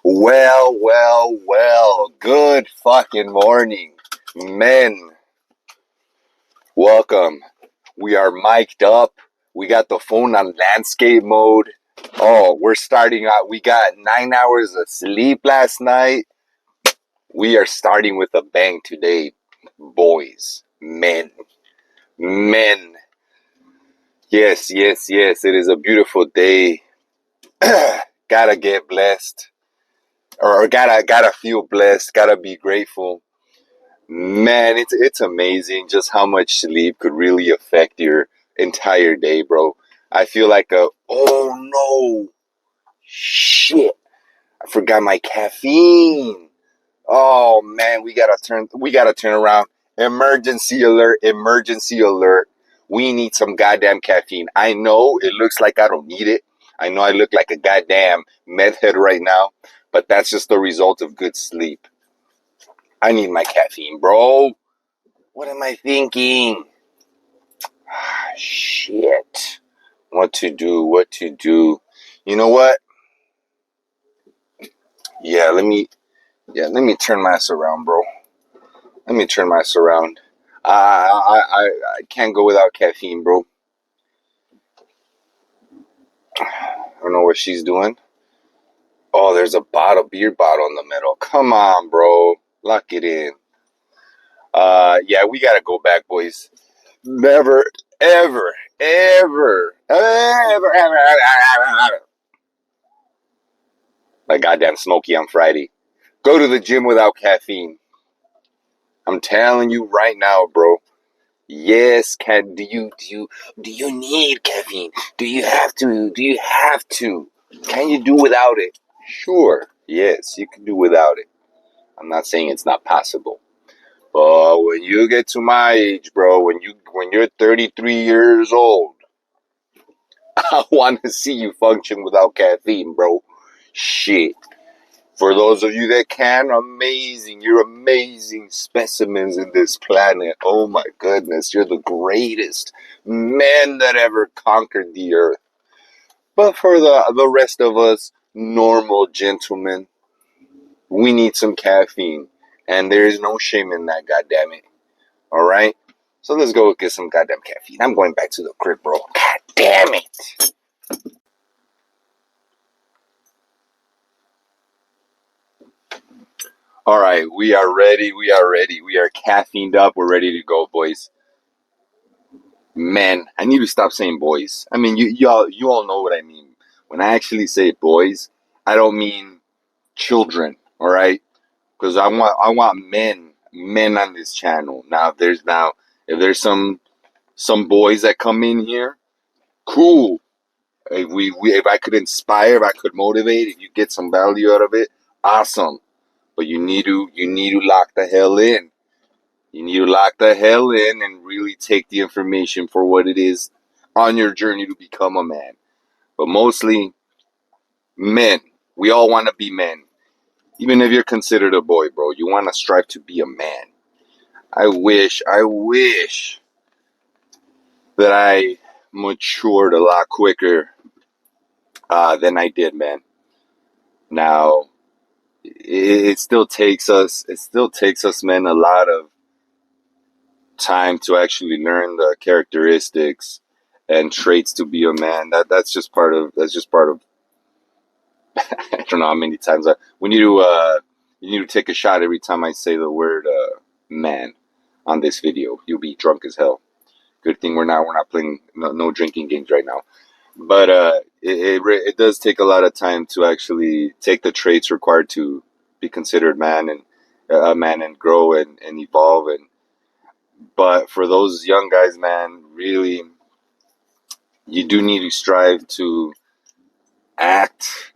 Well. Good fucking morning, men. Welcome. We are mic'd up. We got the phone on landscape mode. Oh, we're starting out. We got 9 hours of sleep last night. We are starting with a bang today, boys, men. Yes. It is a beautiful day. Gotta get blessed. Or gotta feel blessed. Gotta be grateful. Man, it's amazing just how much sleep could really affect your entire day, bro. I feel like oh no, shit. I forgot my caffeine. Oh man, we gotta turn around. Emergency alert. We need some goddamn caffeine. I know it looks like I don't need it. I know I look like a goddamn meth head right now, but that's just the result of good sleep. I need my caffeine, bro. What am I thinking? Shit. What to do? You know what? Yeah, let me turn my ass around, bro. Let me turn my ass around. I can't go without caffeine, bro. I don't know what she's doing. Oh, there's a beer bottle in the middle. Come on, bro. Lock it in. Yeah, we gotta go back, boys. Never, ever. Like goddamn Smokey on Friday. Go to the gym without caffeine. I'm telling you right now, bro. Yes, do you need caffeine? Do you have to? Can you do without it? Sure. Yes, you can do without it. I'm not saying it's not possible. But when you get to my age, bro, when you're 33 years old, I want to see you function without caffeine, bro. Shit. For those of you that can, amazing. You're amazing specimens in this planet. Oh my goodness, you're the greatest man that ever conquered the earth. But for the rest of us normal gentlemen, we need some caffeine. And there is no shame in that, goddammit. Alright? So let's go get some goddamn caffeine. I'm going back to the crib, bro. God damn it. All right, we are ready. We are caffeined up. We're ready to go, boys. Men, I need to stop saying boys. I mean, you all know what I mean. When I actually say boys, I don't mean children. All right, because I want men on this channel. Now, if there's some boys that come in here, cool. If I could inspire, if I could motivate, if you get some value out of it, awesome. But you need to lock the hell in. You need to lock the hell in and really take the information for what it is on your journey to become a man. But mostly, men. We all want to be men. Even if you're considered a boy, bro, you want to strive to be a man. I wish that I matured a lot quicker than I did, man. Now, it still takes us, men, a lot of time to actually learn the characteristics and traits to be a man. That's just part of I don't know how many times we need to you need to take a shot every time I say the word man on this video. You'll be drunk as hell. Good thing we're not playing no drinking games right now. But it does take a lot of time to actually take the traits required to be considered man and a man and grow and evolve. But for those young guys, man, really, you do need to strive to act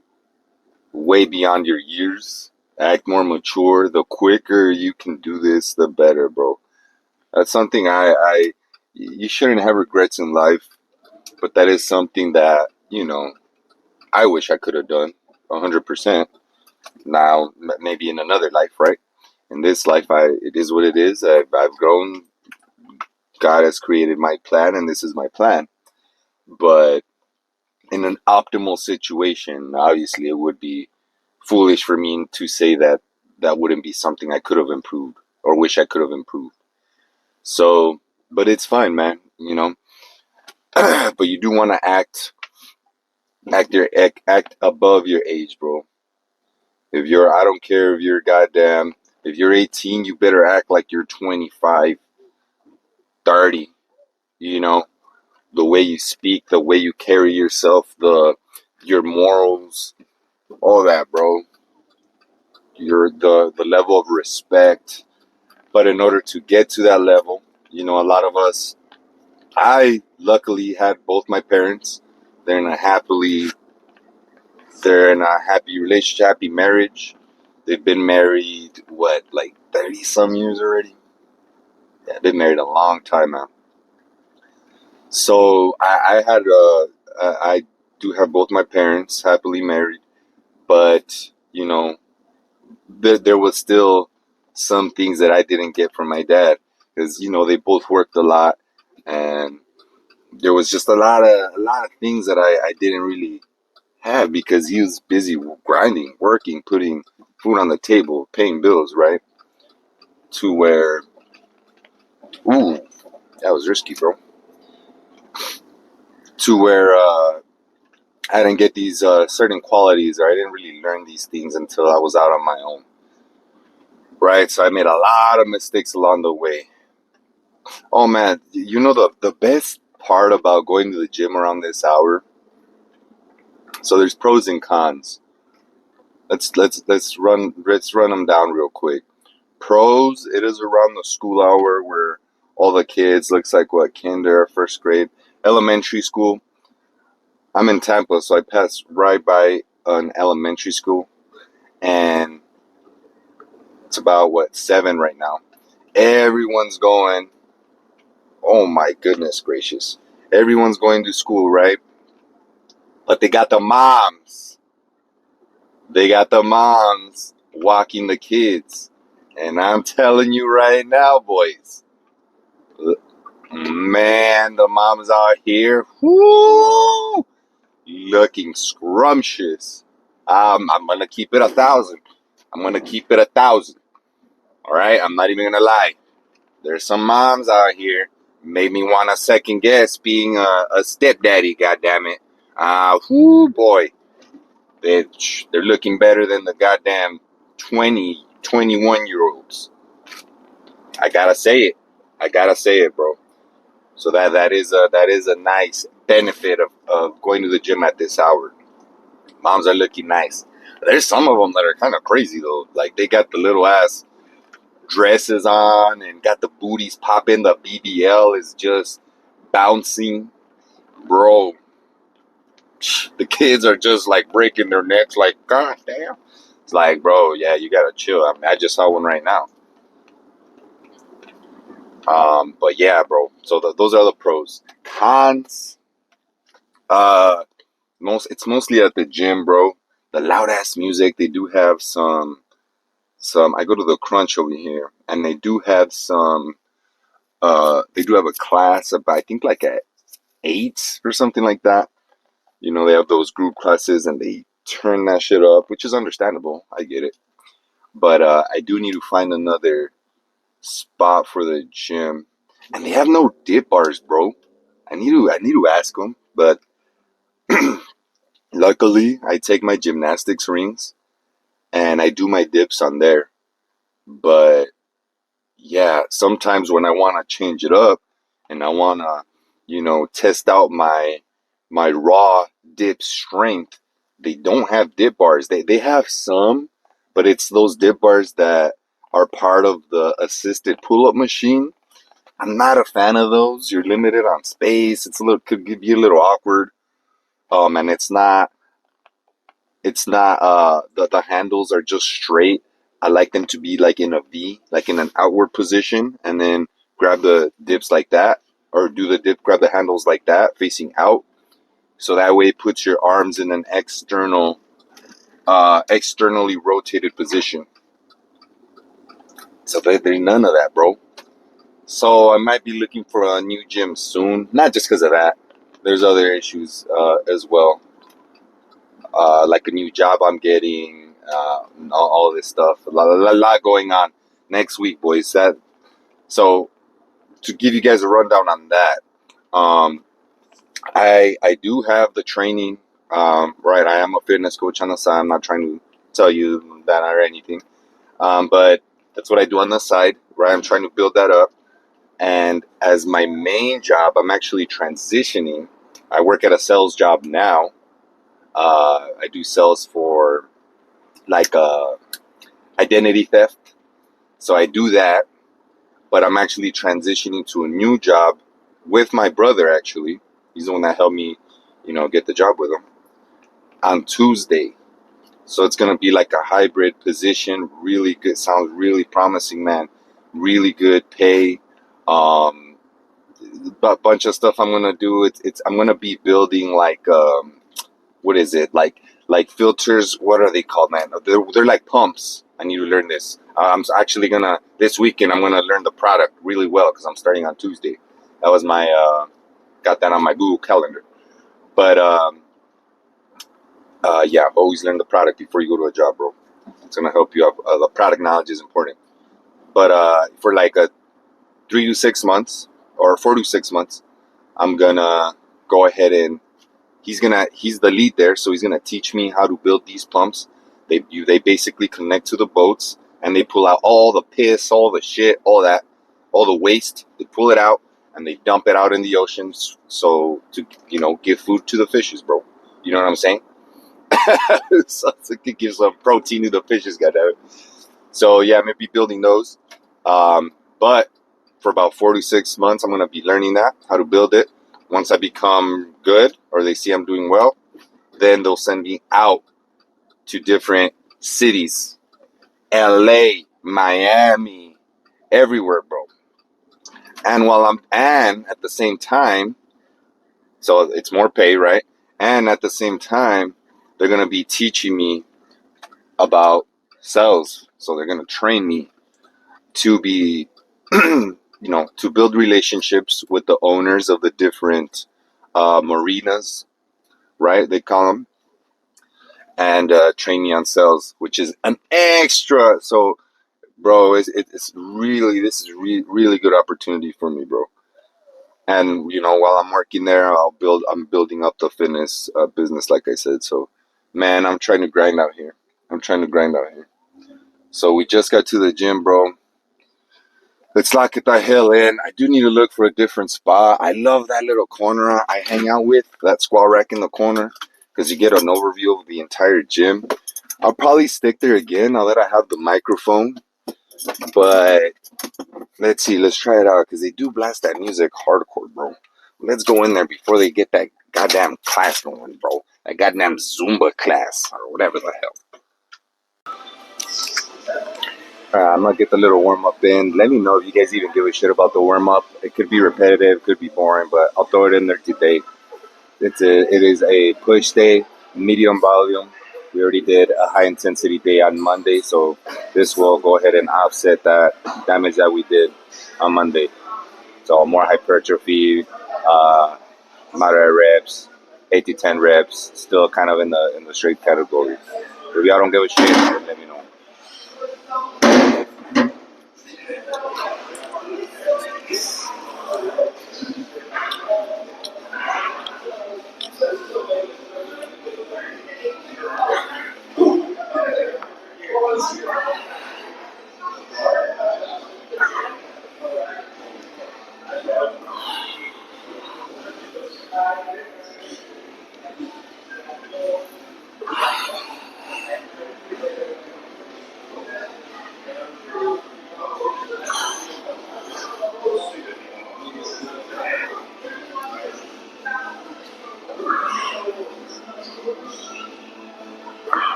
way beyond your years, act more mature. The quicker you can do this, the better, bro. That's something you shouldn't have regrets in life, but that is something that, I wish I could have done 100%. Now, maybe in another life, right? In this life, it is what it is. I've grown. God has created my plan, and this is my plan. But in an optimal situation, obviously, it would be foolish for me to say that that wouldn't be something I could have improved or wish I could have improved. So, but it's fine, man. You know, but you do want to act above your age, bro. If you're, I don't care if you're goddamn, if you're 18, you better act like you're 25, 30. You know, the way you speak, the way you carry yourself, your morals, all that, bro. The level of respect. But in order to get to that level, you know, a lot of us, I luckily had both my parents. They're in a happily, they're in a happy relationship, happy marriage. They've been married, what, like 30 some years already? Yeah, they've been married a long time now. So I do have both my parents happily married, but, you know, there was still some things that I didn't get from my dad because, you know, they both worked a lot, and there was just a lot of things that I didn't really have because he was busy grinding, working, putting food on the table, paying bills, right? To where, ooh, that was risky, bro. To where I didn't get these certain qualities, or I didn't really learn these things until I was out on my own, right? So I made a lot of mistakes along the way. Oh man, you know the best part about going to the gym around this hour? So there's pros and cons. Let's run them down real quick. Pros, it is around the school hour where all the kids, looks like what, kinder, first grade, elementary school. I'm in Tampa, so I pass right by an elementary school, and it's about what, 7 right now. Everyone's going. Oh my goodness gracious! Everyone's going to school, right? But they got the moms. They got the moms walking the kids, and I'm telling you right now, boys. Man, the moms out here, whoo, looking scrumptious. I'm gonna keep it 1,000. I'm gonna keep it 1,000. All right, I'm not even gonna lie. There's some moms out here made me want to second guess being a stepdaddy. God damn it. Whoo, boy, they're looking better than the goddamn 20, 21 year olds. I gotta say it. I gotta say it, bro. So that is a nice benefit of going to the gym at this hour. Moms are looking nice. There's some of them that are kind of crazy though. Like they got the little ass dresses on and got the booties popping. The BBL is just bouncing, bro. The kids are just like breaking their necks. Like, god damn. It's like, bro, yeah, you gotta chill. I mean, I just saw one right now. But yeah, bro. So those are the pros. Cons. Uh, it's mostly at the gym, bro. The loud ass music. They do have some. I go to the Crunch over here, and they do have some. They do have a class about, I think, like at 8 or something like that. You know, they have those group classes, and they turn that shit up, which is understandable. I get it, but I do need to find another spot for the gym, and they have no dip bars, bro. I need to ask them, but luckily I take my gymnastics rings and I do my dips on there. But yeah, sometimes when I want to change it up and I want to, test out my raw dip strength, they don't have dip bars. They have some, but it's those dip bars that are part of the assisted pull-up machine. I'm not a fan of those. You're limited on space. Could be a little awkward. And it's not the handles are just straight. I like them to be like in a V, like in an outward position, and then grab the dips like that, or do the dip, grab the handles like that, facing out. So that way it puts your arms in an externally rotated position. So there's none of that, bro. So I might be looking for a new gym soon. Not just because of that. There's other issues as well. Like a new job I'm getting. all this stuff. A lot going on next week, boys. So to give you guys a rundown on that, um, I do have the training. Right, I am a fitness coach on the side. I'm not trying to tell you that or anything, but that's what I do on the side. Right, I'm trying to build that up. And as my main job, I'm actually transitioning. I work at a sales job now. I do sales for like identity theft. So I do that, but I'm actually transitioning to a new job with my brother, actually. He's the one that helped me, get the job with him on Tuesday. So it's going to be like a hybrid position. Really good. Sounds really promising, man. Really good pay. Um, a bunch of stuff I'm going to do. I'm going to be building like, what is it? Like filters. What are they called, man? They're like pumps. I need to learn this. I'm actually gonna this weekend. I'm gonna learn the product really well because I'm starting on Tuesday. That was my got that on my Google Calendar. But yeah, always learn the product before you go to a job, bro. It's gonna help you out. The product knowledge is important. But for like a 3 to 6 months or 4 to 6 months, I'm gonna go ahead and he's the lead there, so he's gonna teach me how to build these pumps. They basically connect to the boats and they pull out all the piss, all the shit, all the waste. They pull it out and they dump it out in the oceans, so to give food to the fishes, bro. You know what I'm saying? So it could give some protein to the fishes, goddamn. So yeah, I'm gonna be building those. But for about 4 to 6 months, I'm gonna be learning how to build it. Once I become good, or they see I'm doing well, then they'll send me out to different cities, LA, Miami, everywhere, bro. And at the same time, so it's more pay, right? And at the same time, they're gonna be teaching me about sales. So they're gonna train me to be, to build relationships with the owners of the different marinas, right? They call them, and train me on sales, which is an extra. So, bro, it's really really good opportunity for me, bro. And while I'm working there, I'm building up the fitness business, like I said. So, man, I'm trying to grind out here. I'm trying to grind out here. So we just got to the gym, bro. Let's lock it the hell in. I do need to look for a different spot. I love that little corner I hang out with, that squat rack in the corner, because you get an overview of the entire gym. I'll probably stick there again now that I have the microphone. But let's see, let's try it out, because they do blast that music hardcore, bro. Let's go in there before they get that goddamn class going, bro. That goddamn Zumba class, or whatever the hell. I'm gonna get the little warm up in. Let me know if you guys even give a shit about the warm up. It could be repetitive, could be boring, but I'll throw it in there today. It is a push day, medium volume. We already did a high intensity day on Monday, so this will go ahead and offset that damage that we did on Monday. So more hypertrophy, uh, moderate reps, 8 to 10 reps, still kind of in the straight category. If y'all don't give a shit, let me know.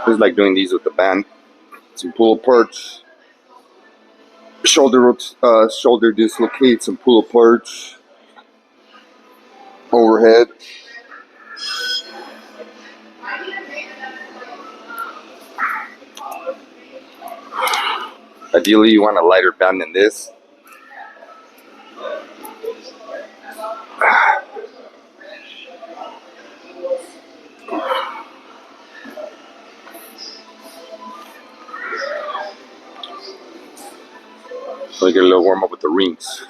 Just like doing these with the band. Some pull aparts, shoulder dislocates, some pull aparts, overhead. Ideally, you want a lighter band than this. So I get a little warm up with the rings.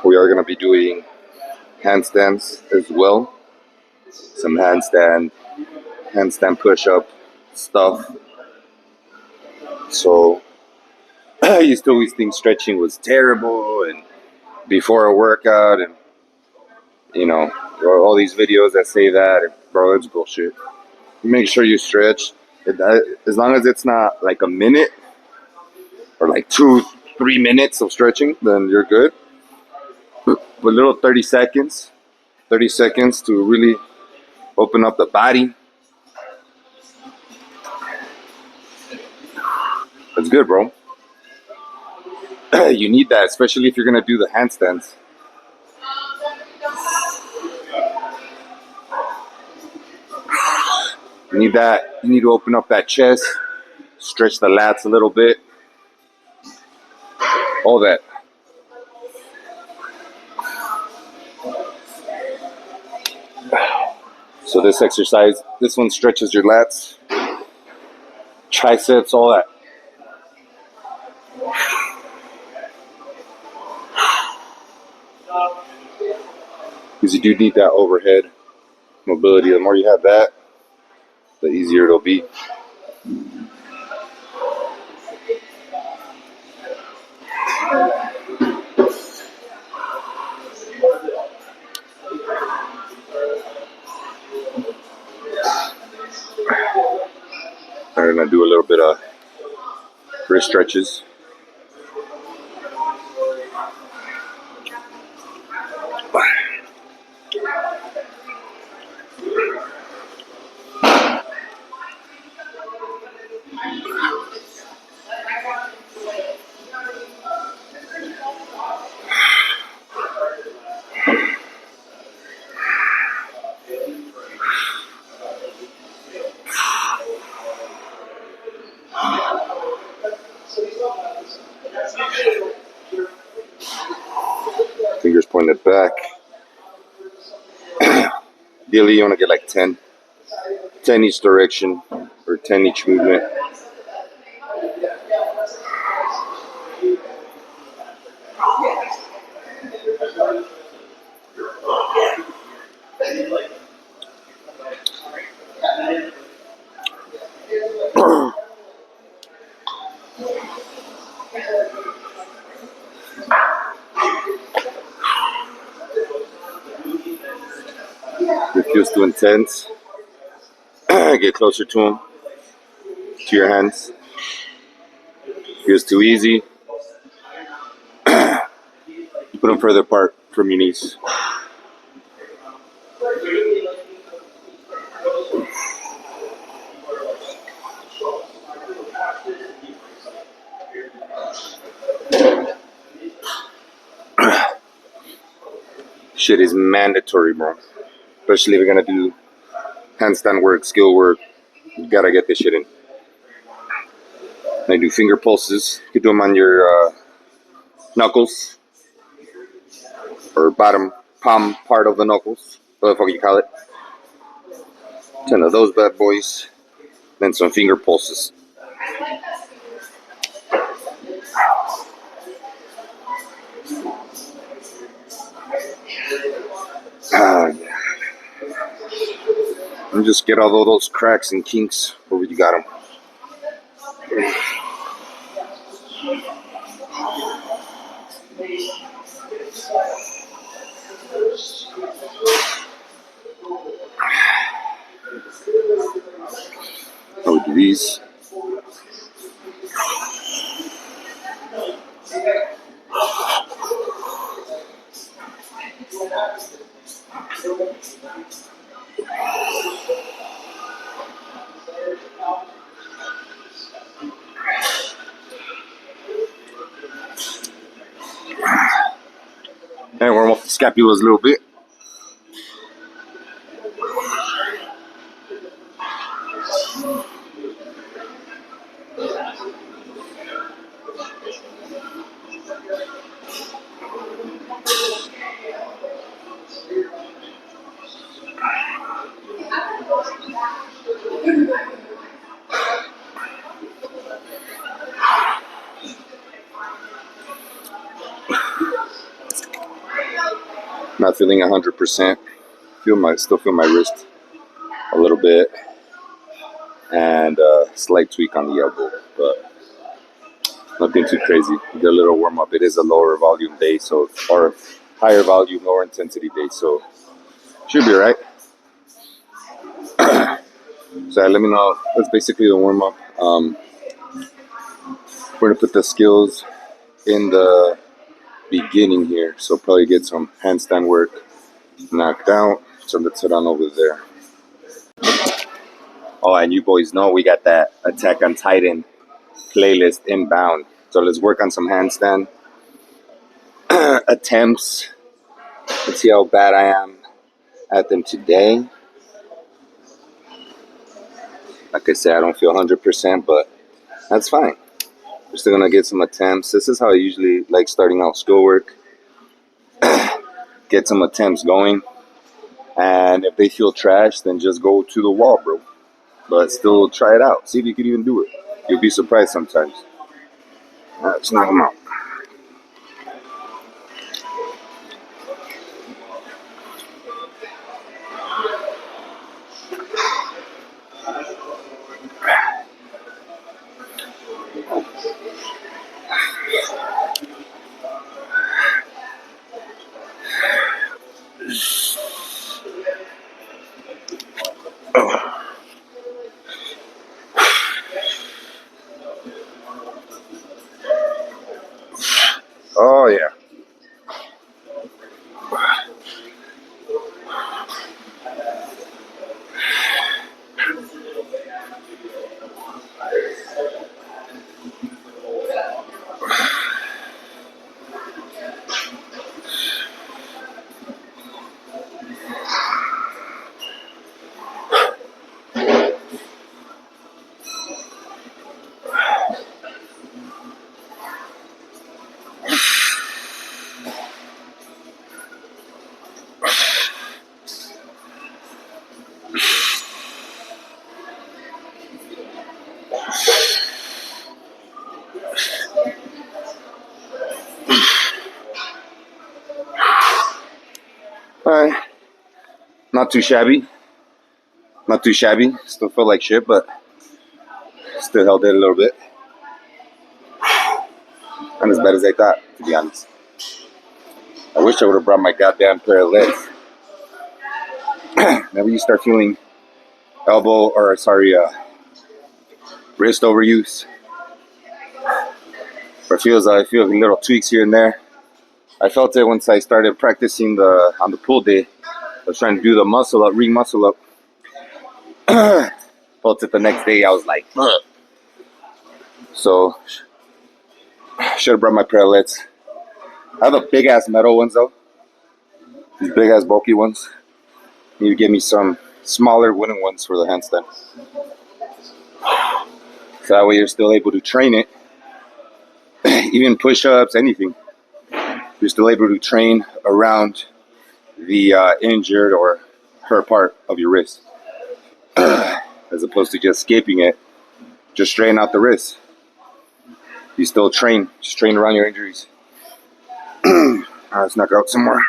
We are going to be doing handstands as well. Some handstand push-up stuff. So I used to always think stretching was terrible and before a workout, and you know, all these videos that say that, bro, it's bullshit. Make sure you stretch. As long as it's not like a minute or like 2-3 minutes of stretching, then you're good. But little 30 seconds to really open up the body. That's good, bro. You need that, especially if you're gonna do the handstands. You need that. You need to open up that chest, stretch the lats a little bit. All that. So this exercise, this one stretches your lats, triceps, all that. Because you do need that overhead mobility. The more you have that, the easier it'll be. I'm gonna do a little bit of wrist stretches. Fingers pointed back. Ideally, you want to get like 10 each direction or 10 each movement. If it feels too intense, get closer to them, to your hands. If it feels too easy, put them further apart from your knees. Shit is mandatory, bro. Especially if you're gonna do handstand work, skill work. You gotta get this shit in. I do finger pulses. You can do them on your knuckles or bottom palm part of the knuckles, whatever the fuck you call it. 10 of those bad boys. Then some finger pulses. Yeah. And just get all those cracks and kinks where you got them. I would do these. scapulas a little bit. Not feeling 100%. Still feel my wrist a little bit, and slight tweak on the elbow, but nothing too crazy. Get a little warm up. It is a lower volume day, or higher volume, lower intensity day, so should be right. So let me know. That's basically the warm up. We're gonna put the skills in the beginning here, so probably get some handstand work knocked out. So let's head on over there. Oh, and you boys know we got that Attack on Titan playlist inbound. So let's work on some handstand attempts. Let's see how bad I am at them today. Like I said, I don't feel 100%, but that's fine. We're still gonna get some attempts. This is how I usually like starting out schoolwork. Get some attempts going, and if they feel trash, then just go to the wall, bro. But still try it out. See if you can even do it. You'll be surprised sometimes. All right, let's knock them out. Oh yeah. All right. Not too shabby. Not too shabby. Still felt like shit, but still held it a little bit. Not as bad as I thought, to be honest. I wish I would have brought my goddamn pair of legs. Whenever you start feeling wrist overuse, or I feel little tweaks here and there. I felt it once I started practicing on the pull day. I was trying to do the muscle up, ring muscle up. Felt it the next day. I was like, ugh. So should have brought my parallettes. I have the big ass metal ones though. These big ass bulky ones. Need to give me some smaller wooden ones for the handstand. So that way you're still able to train it. Even push-ups, anything. You're still able to train around the injured or hurt part of your wrist. As opposed to just skipping it, just straighten out the wrist. You still train, just train around your injuries. Alright, let's knock out some more.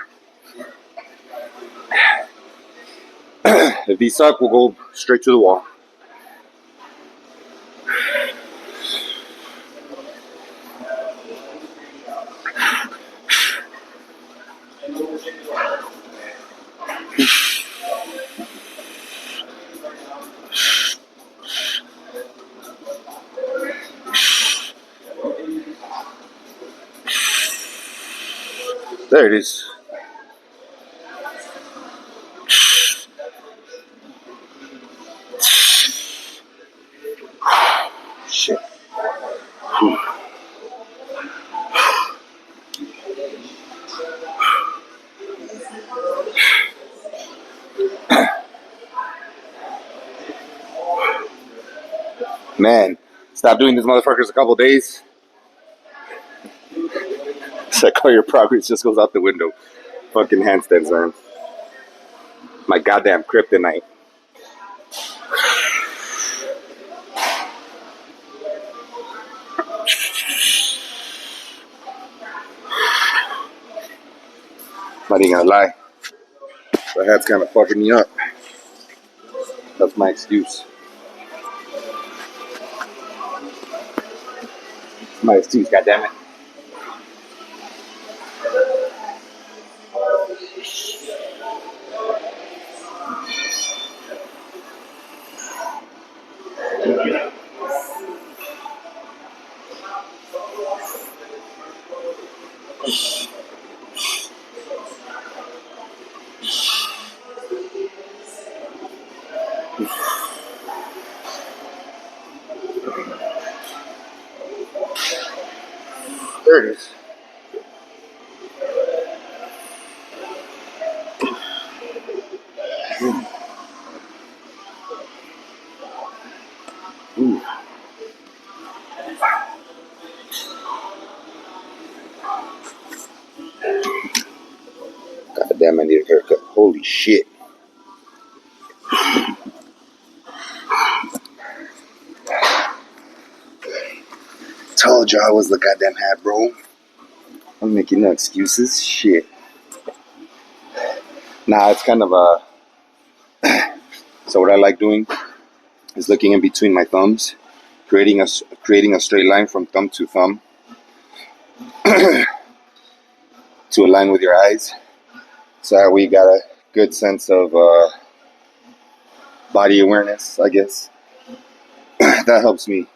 If these suck, we'll go straight to the wall. There it is. Shit. Man, stop doing these motherfuckers a couple days. It's like all your progress just goes out the window. Fucking handstands, man. My goddamn kryptonite. Not even gonna lie. The head's kind of fucking me up. That's my excuse. My excuse, goddammit. There it is. Ooh. God damn, I need a haircut. Holy shit. Told you I was the goddamn hat, bro. I'm making no excuses. Shit. Nah, it's kind of a. So what I like doing is looking in between my thumbs, creating a straight line from thumb to thumb to align with your eyes. So that we got a good sense of body awareness, I guess. That helps me.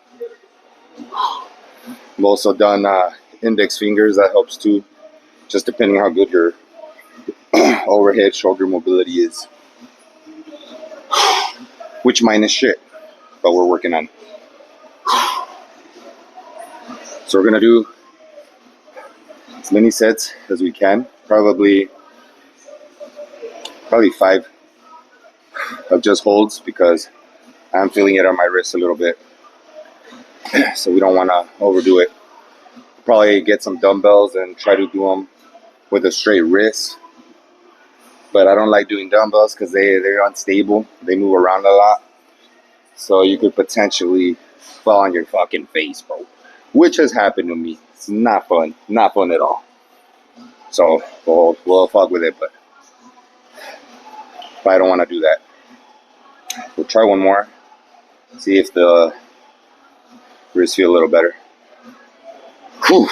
I've also done index fingers. That helps too. Just depending how good your overhead shoulder mobility is. Which mine is shit, but we're working on it. So we're gonna do as many sets as we can. Probably 5 of just holds because I'm feeling it on my wrist a little bit. So we don't want to overdo it. Probably get some dumbbells and try to do them with a straight wrist. But I don't like doing dumbbells because they're unstable. They move around a lot. So you could potentially fall on your fucking face, bro. Which has happened to me. It's not fun. Not fun at all. So we'll fuck with it, but I don't want to do that. We'll try one more. See if the wrists feel a little better. Whew.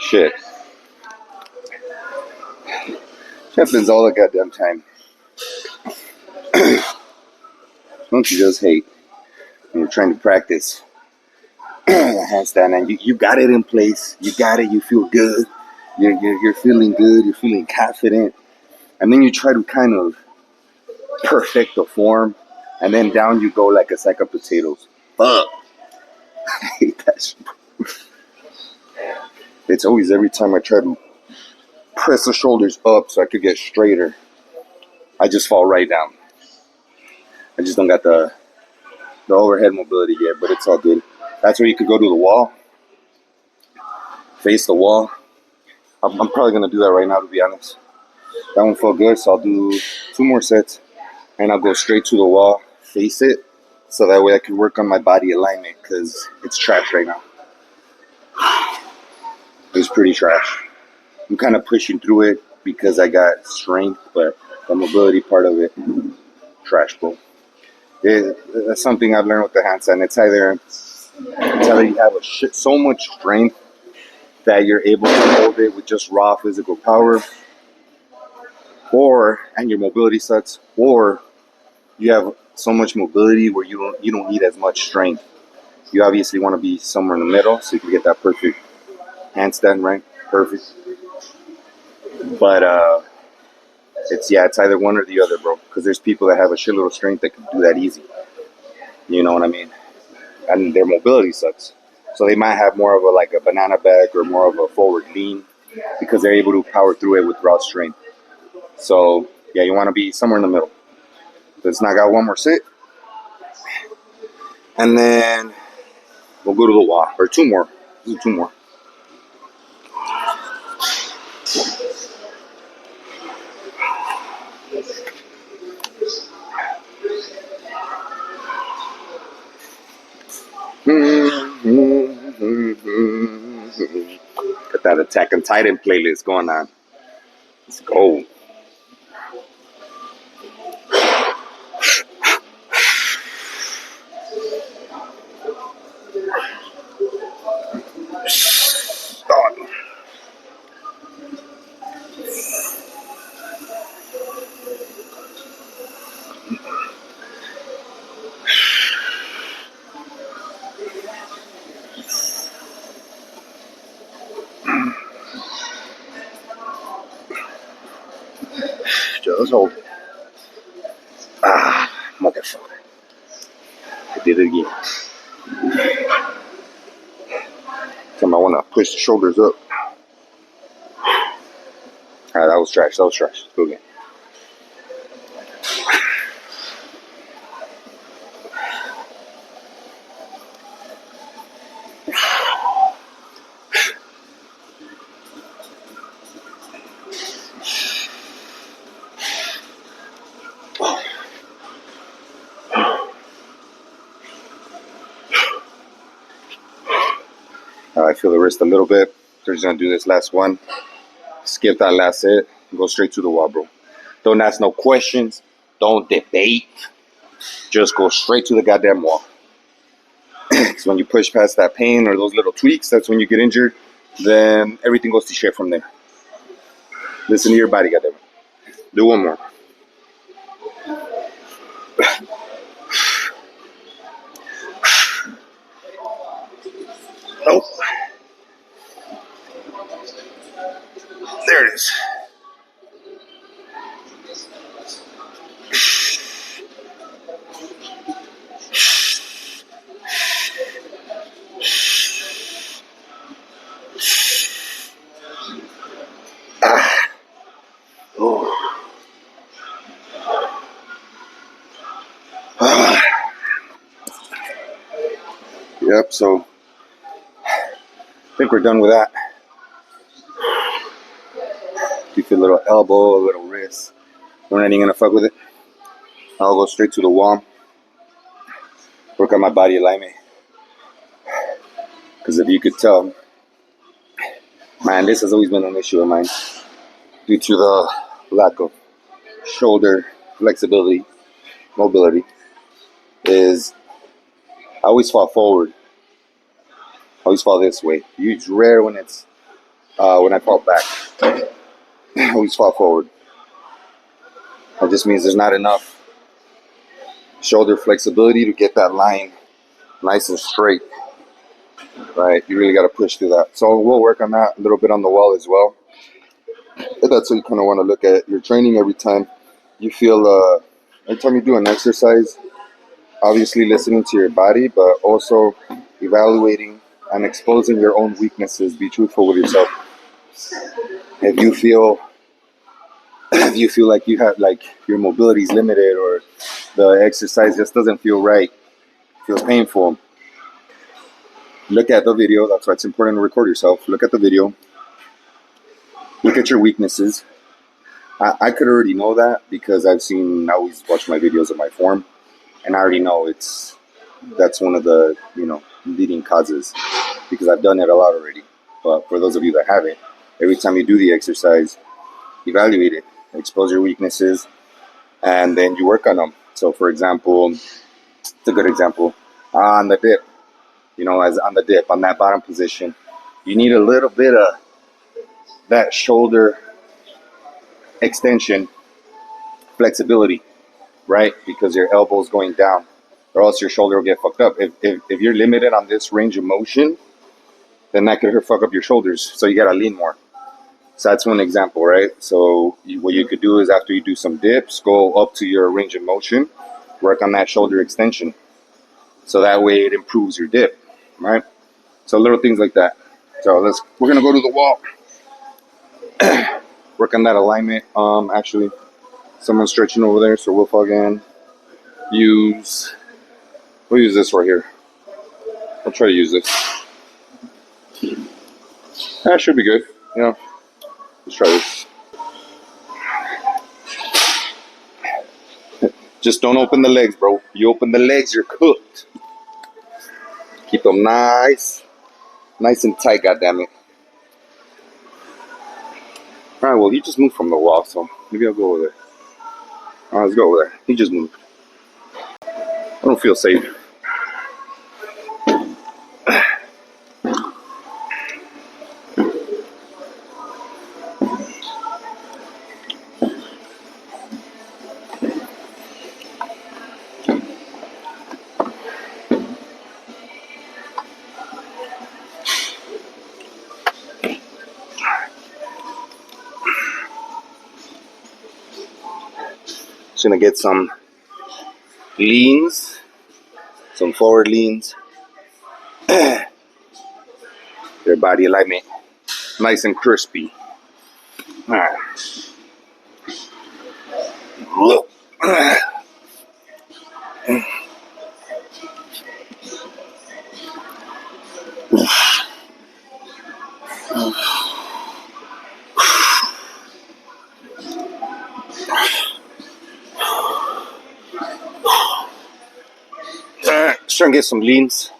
Shit. Happens all the goddamn time. Don't you just hate when you're trying to practice a handstand and you got it in place, you got it, you feel good, you're feeling good, you're feeling confident, and then you try to kind of perfect the form, and then down you go like a sack of potatoes. Fuck. I hate that shit. It's always every time I try to press the shoulders up so I could get straighter, I just fall right down. I just don't got the overhead mobility yet, but it's all good. That's where you could go to the wall, face the wall. I'm probably gonna do that right now, to be honest. That one felt good, so I'll do 2 more sets, and I'll go straight to the wall, face it, so that way I can work on my body alignment because it's trash right now. It's pretty trash. I'm kind of pushing through it because I got strength, but the mobility part of it, trash, bro. That's something I've learned with the handstand. It's either you have so much strength that you're able to hold it with just raw physical power, and your mobility sucks, or you have so much mobility where you don't need as much strength. You obviously want to be somewhere in the middle so you can get that perfect handstand, right? Perfect. But it's either one or the other, bro. Because there's people that have a shitload of strength that can do that easy. You know what I mean? And their mobility sucks. So they might have more of a banana back or more of a forward lean because they're able to power through it with raw strength. So yeah, you want to be somewhere in the middle. Let's knock out one more sit, and then we'll go to the wall, or two more. Do 2 more. Got that Attack on Titan playlist going on. Let's go. Just hold it. Motherfucker. I did it again. Time I want to push the shoulders up. Alright, that was trash. Let's go again. I feel the wrist a little bit. We're just gonna do this last one. Skip that last set. Go straight to the wall, bro. Don't ask no questions. Don't debate. Just go straight to the goddamn wall. Because when you push past that pain or those little tweaks, that's when you get injured. Then everything goes to shit from there. Listen to your body, goddamn. Do one more. Nope. There it is. Yep, so I think we're done with that. You feel a little elbow, a little wrist. We're not even gonna fuck with it. I'll go straight to the wall. Work on my body alignment. Because if you could tell, man, this has always been an issue of mine due to the lack of shoulder flexibility, mobility, is I always fall forward. I always fall this way. It's rare when I fall back. I always fall forward. That just means there's not enough shoulder flexibility to get that line nice and straight. Right? You really got to push through that. So we'll work on that a little bit on the wall as well. And that's what you kind of want to look at your training every time you feel, every time you do an exercise, obviously listening to your body, but also evaluating and exposing your own weaknesses. Be truthful with yourself. If you feel like you have your mobility is limited or the exercise just doesn't feel right, feels painful, look at the video. That's why it's important to record yourself. Look at the video. Look at your weaknesses. I could already know that because I always watch my videos of my form, and I already know that's one of the leading causes because I've done it a lot already. But for those of you that haven't, every time you do the exercise, evaluate it, expose your weaknesses, and then you work on them. So, for example, it's a good example on the dip. As on the dip on that bottom position, you need a little bit of that shoulder extension flexibility, right? Because your elbow's going down, or else your shoulder will get fucked up. If you're limited on this range of motion, then that could fuck up your shoulders. So you gotta lean more. So that's one example, right? So what you could do is after you do some dips, go up to your range of motion, work on that shoulder extension. So that way it improves your dip, right? So little things like that. So we're gonna go to the wall, work on that alignment. Actually, someone's stretching over there, so we'll fucking we'll use this right here. I'll try to use this. That should be good. Let's try this. Just don't open the legs, bro. You open the legs, you're cooked. Keep them nice and tight, goddammit. All right, well, he just moved from the wall, so maybe I'll go over there. All right, let's go over there. He just moved. I don't feel safe. Just gonna get some leans, some forward leans. Their body alignment nice and crispy. All right. Let's try and get some leans.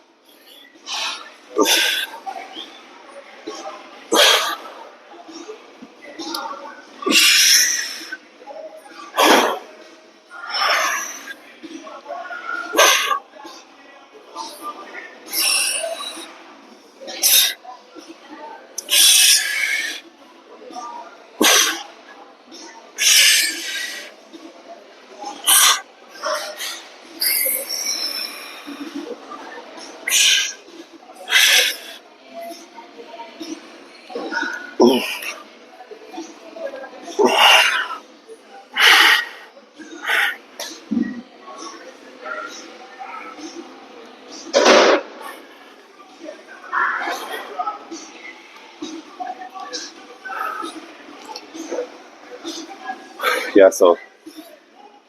Yeah, so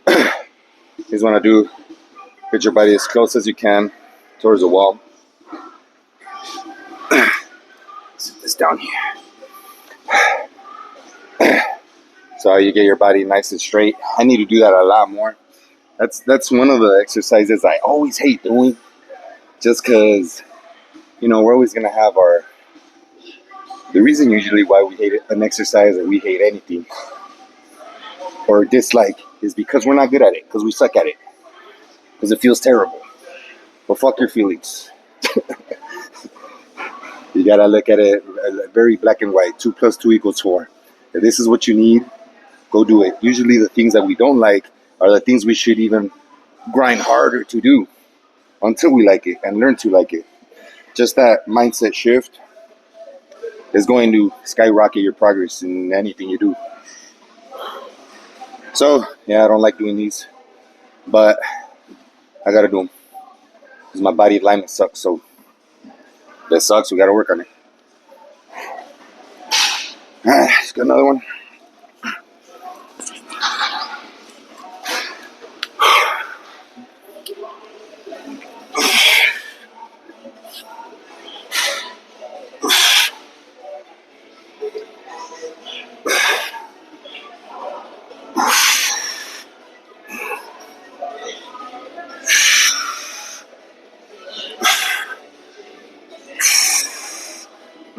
you just want to get your body as close as you can towards the wall. Sit this down here. So you get your body nice and straight. I need to do that a lot more. That's one of the exercises I always hate doing, just because we're always gonna have the reason usually why we hate an exercise or we hate anything or dislike is because we're not good at it, because we suck at it, because it feels terrible. But fuck your feelings. You gotta look at it very black and white. 2 + 2 = 4. If this is what you need, go do it. Usually the things that we don't like are the things we should even grind harder to do until we like it and learn to like it. Just that mindset shift is going to skyrocket your progress in anything you do. So, yeah, I don't like doing these, but I gotta do them because my body alignment sucks. So, that sucks. We gotta work on it. Let's get another one.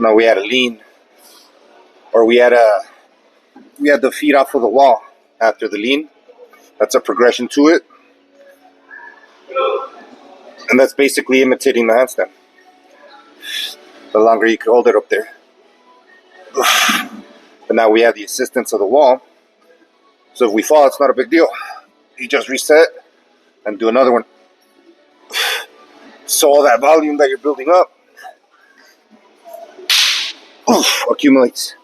No, we had to lean, or we had the feet off of the wall after the lean. That's a progression to it, and that's basically imitating the handstand. The longer you can hold it up there. But now we have the assistance of the wall, so if we fall, it's not a big deal. You just reset and do another one. So all that volume that you're building up accumulates.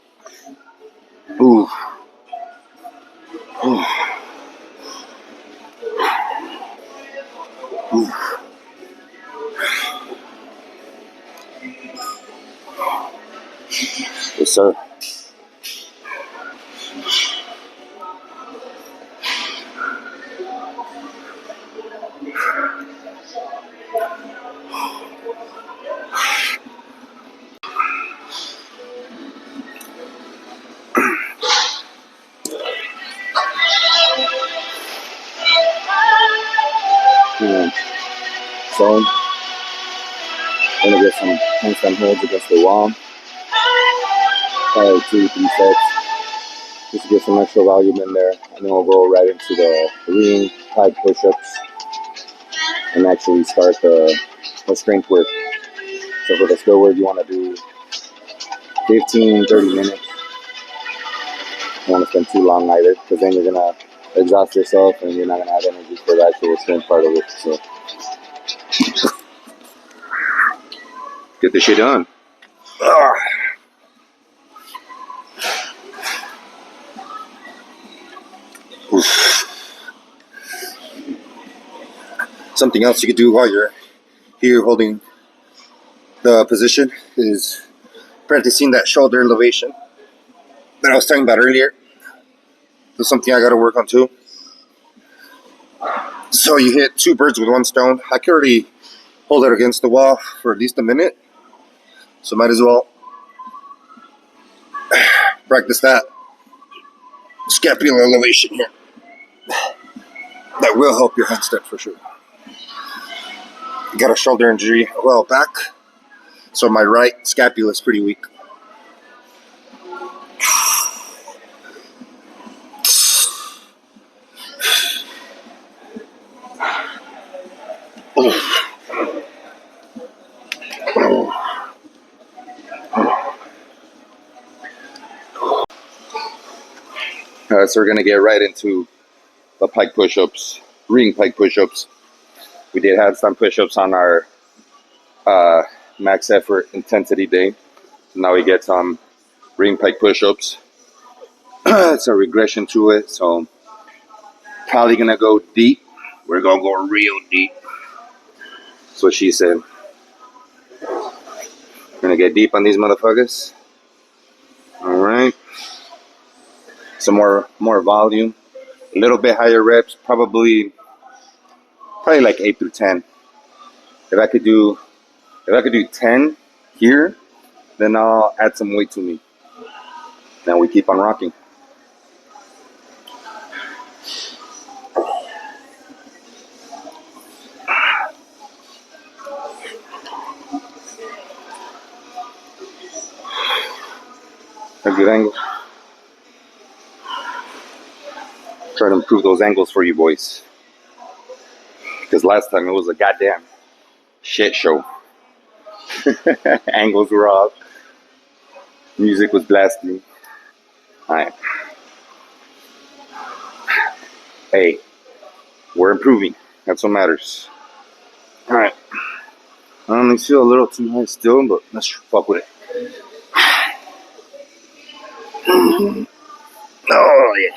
Ooh. Ooh. Ooh. Yes, sir. So, I'm gonna get some handstand holds against the wall. Probably 2-3 sets, just to get some extra volume in there, and then we'll go right into the ring, pike push-ups, and actually start the strength work. So for the skill work, you want to do 15-30 minutes. You don't want to spend too long either, because then you're gonna exhaust yourself, and you're not gonna have energy for the actual strength part of it. So get this shit done. Something else you could do while you're here holding the position is practicing that shoulder elevation that I was talking about earlier. That's something I got to work on too. So you hit two birds with one stone. I can already hold it against the wall for at least a minute, so might as well practice that scapular elevation here. That will help your handstand for sure. Got a shoulder injury a while back, so my right scapula is pretty weak. So we're gonna get right into the pike push-ups, ring pike push-ups. We did handstand push-ups on our max effort intensity day. Now we get some ring pike push-ups. It's a regression to it, so probably gonna go deep. We're gonna go real deep. That's what she said. Gonna get deep on these motherfuckers. All right. Some more volume. A little bit higher reps. Probably like 8 through 10. If I could do 10 here, then I'll add some weight to me. Now we keep on rocking. A good angle. Try to improve those angles for you boys. Because last time it was a goddamn shit show. Angles were off. Music was blasting. Alright. Hey, we're improving. That's what matters. Alright. I only feel a little too high still, but let's fuck with it. Oh, yeah.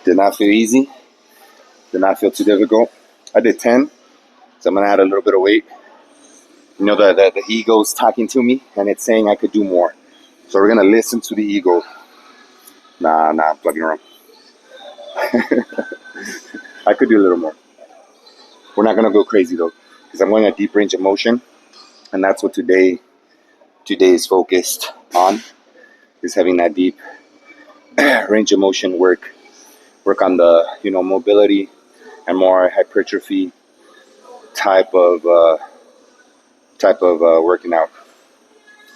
Did not feel easy. Did not feel too difficult. I did 10, so I'm gonna add a little bit of weight. You know, the ego's talking to me and it's saying I could do more. So we're gonna listen to the ego. Nah, I'm plugging around. I could do a little more. We're not gonna go crazy though, because I'm going a deep range of motion, and that's what today is focused on, is having that deep range of motion work on the mobility and more hypertrophy type of working out,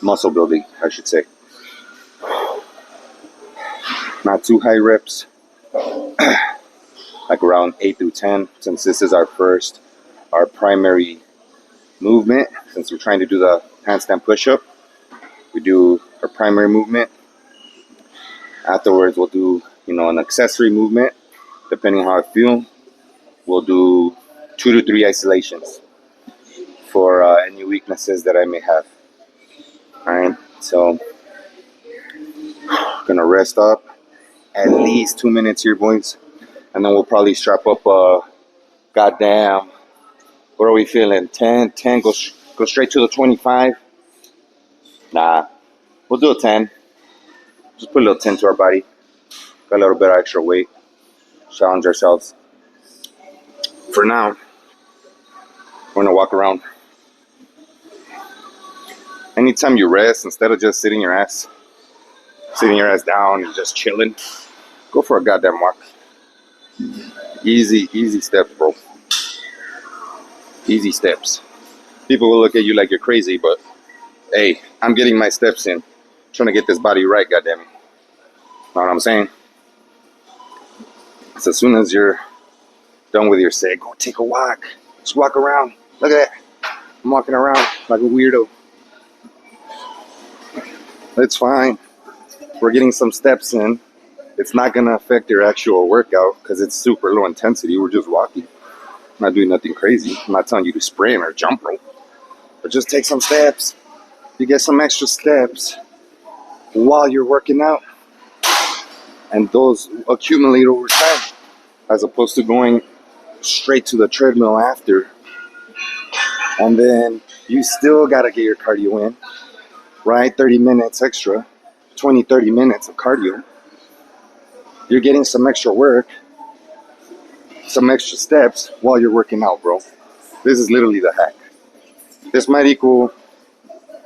muscle building, I should say. Not too high reps, like around 8 through 10, since this is our primary movement. Since we're trying to do the handstand push-up, we do our primary movement. Afterwards, we'll do an accessory movement, depending on how I feel. We'll do 2 to 3 isolations for any weaknesses that I may have. All right, so gonna rest up at least 2 minutes here, boys, and then we'll probably strap up. Goddamn, what are we feeling? 10, go straight to the 25. Nah, we'll do a 10. Just put a little 10 to our body. Got a little bit of extra weight. Challenge ourselves. For now, we're gonna walk around. Anytime you rest, instead of just sitting your ass down and just chilling, go for a goddamn walk. Easy steps, bro. Easy steps. People will look at you like you're crazy, but hey, I'm getting my steps in. Trying to get this body right, goddamn it. Know what I'm saying? So as soon as you're done with your set, go take a walk. Just walk around. Look at that. I'm walking around like a weirdo. It's fine. We're getting some steps in. It's not going to affect your actual workout because it's super low intensity. We're just walking. I'm not doing nothing crazy. I'm not telling you to sprint or jump rope. But just take some steps. You get some extra steps while you're working out. And those accumulate over time, as opposed to going straight to the treadmill after. And then you still got to get your cardio in, right? 30 minutes extra, 20, 30 minutes of cardio. You're getting some extra work, some extra steps while you're working out, bro. This is literally the hack. This might equal,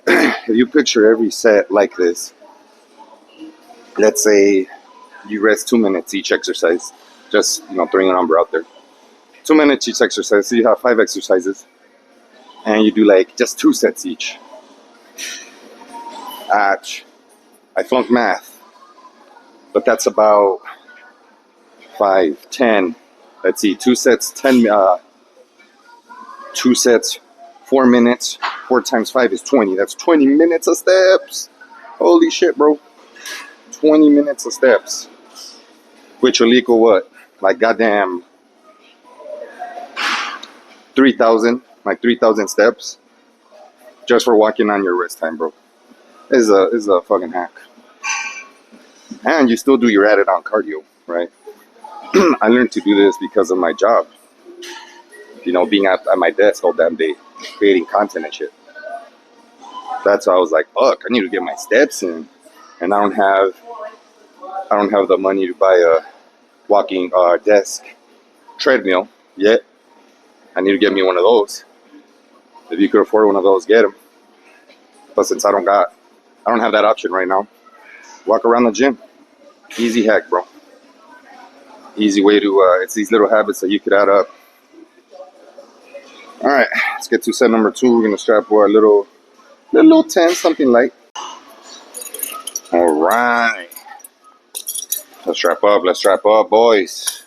if you picture every set like this, let's say you rest 2 minutes each exercise, just, throwing a number out there. 2 minutes each exercise, so you have 5 exercises, and you do like just 2 sets each. I flunked math, but that's about 5, 10. Let's see, 2 sets, 10, 2 sets, 4 minutes. 4 times 5 is 20. That's 20 minutes of steps. Holy shit, bro. 20 minutes of steps. Which will equal what? Like goddamn 3,000. Like 3,000 steps. Just for walking on your rest time, bro. This is a fucking hack. And you still do your added on cardio, right? I learned to do this because of my job. Being at my desk all damn day, creating content and shit. That's why I was like, fuck, I need to get my steps in. And I don't have the money to buy a walking desk treadmill yet. I need to get me one of those. If you could afford one of those, get them. But since I don't have that option right now. Walk around the gym. Easy hack, bro. Easy way to, it's these little habits that you could add up. All right, let's get to set number 2. We're going to strap for a little 10, something light. All right. Let's strap up, boys.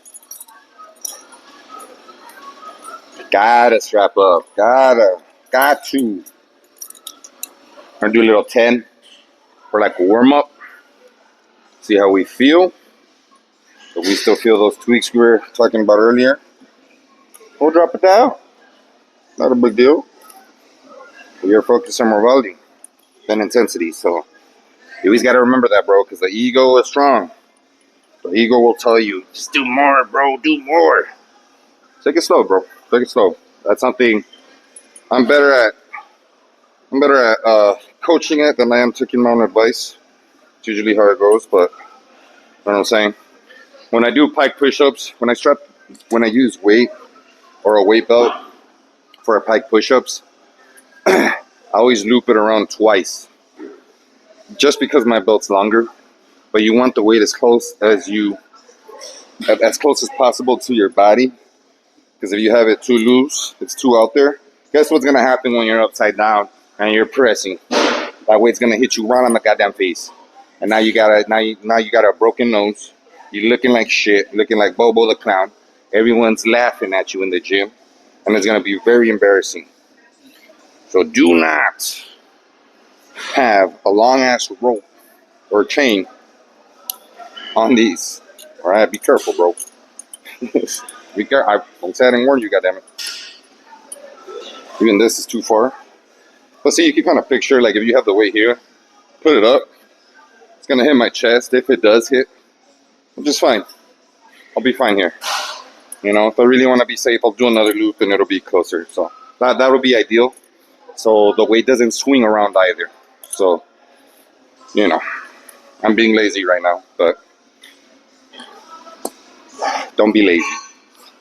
Gotta strap up. Got to. We're going to do a little 10 for like a warm-up. See how we feel. If we still feel those tweaks we were talking about earlier, we'll drop it down. Not a big deal. We are focused on more volume than intensity. So you always got to remember that, bro, because the ego is strong. The ego will tell you, just do more, bro, do more. Take it slow, bro. Take it slow. That's something I'm better at. I'm better at coaching it than I am taking my own advice. It's usually how it goes, but you know what I'm saying. When I do pike push-ups, when I use weight or a weight belt for a pike push-ups, I always loop it around twice, just because my belt's longer. But you want the weight as close as possible to your body, because if you have it too loose, it's too out there. Guess what's gonna happen when you're upside down and you're pressing? That weight's gonna hit you right on the goddamn face, and now you got a broken nose. You're looking like shit, looking like Bobo the clown. Everyone's laughing at you in the gym, and it's gonna be very embarrassing. So do not have a long ass rope or chain on these. All right, be careful, bro. Be careful. I'm saying I didn't warn you, goddammit. Even this is too far. But see, you can kind of picture, like, if you have the weight here, put it up. It's gonna hit my chest. If it does hit, I'm just fine. I'll be fine here. You know, if I really want to be safe, I'll do another loop and it'll be closer. So that would be ideal. So the weight doesn't swing around either. So, you know, I'm being lazy right now, but don't be lazy.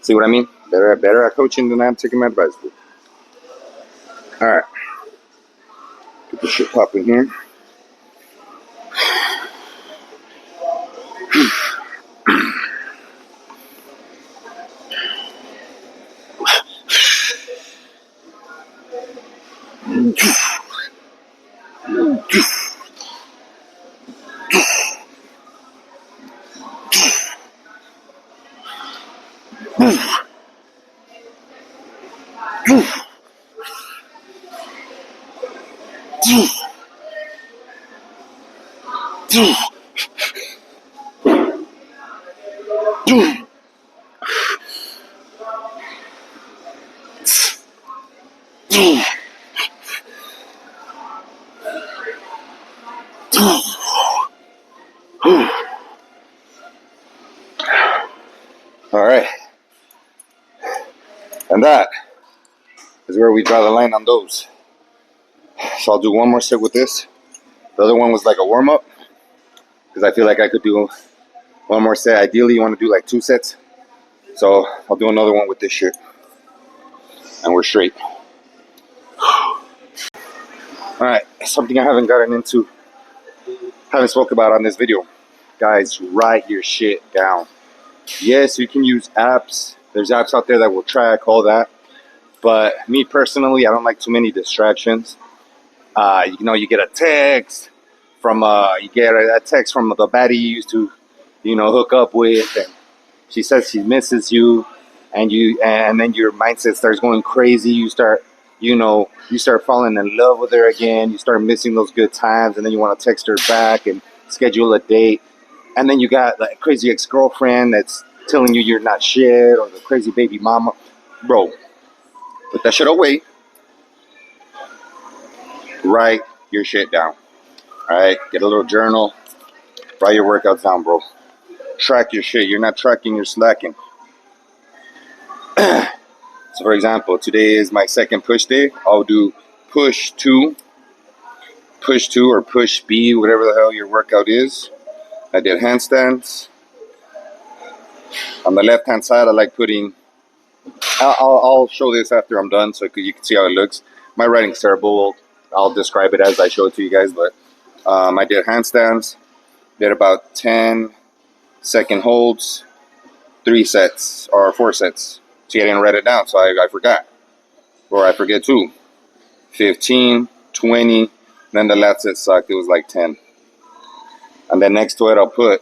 See what I mean? Better at coaching than I'm taking my advice. All right, get the shit popping here. All right, and that is where we draw the line on those. So I'll do one more set with this. The other one was like a warm up, because I feel like I could do one more set. Ideally, you want to do like 2 sets. So I'll do another one with this shit, and we're straight. All right, something I haven't gotten into, haven't spoke about on this video. Guys, write your shit down. Yes, you can use apps. There's apps out there that will track all that. But me personally, I don't like too many distractions. You know, you get a text from a text from the baddie you used to, you know, hook up with, and she says she misses you, and then your mindset starts going crazy. You start falling in love with her again. You start missing those good times, and then you want to text her back and schedule a date. And then you got that crazy ex-girlfriend that's telling you you're not shit, or the crazy baby mama. Bro, put that shit away. Write your shit down. All right, get a little journal. Write your workouts down, bro. Track your shit. You're not tracking, you're slacking. So, for example, today is my second push day. I'll do push two, or push B, whatever the hell your workout is. I did handstands. On the left-hand side, I like putting. I'll show this after I'm done, so you can see how it looks. My writing's terrible. I'll describe it as I show it to you guys. But I did handstands. Did about 10-second holds, 3 sets or 4 sets. See, I didn't write it down, so I forgot. Or I forget too. 15, 20, then the last set sucked. It was like 10. And then next to it, I'll put,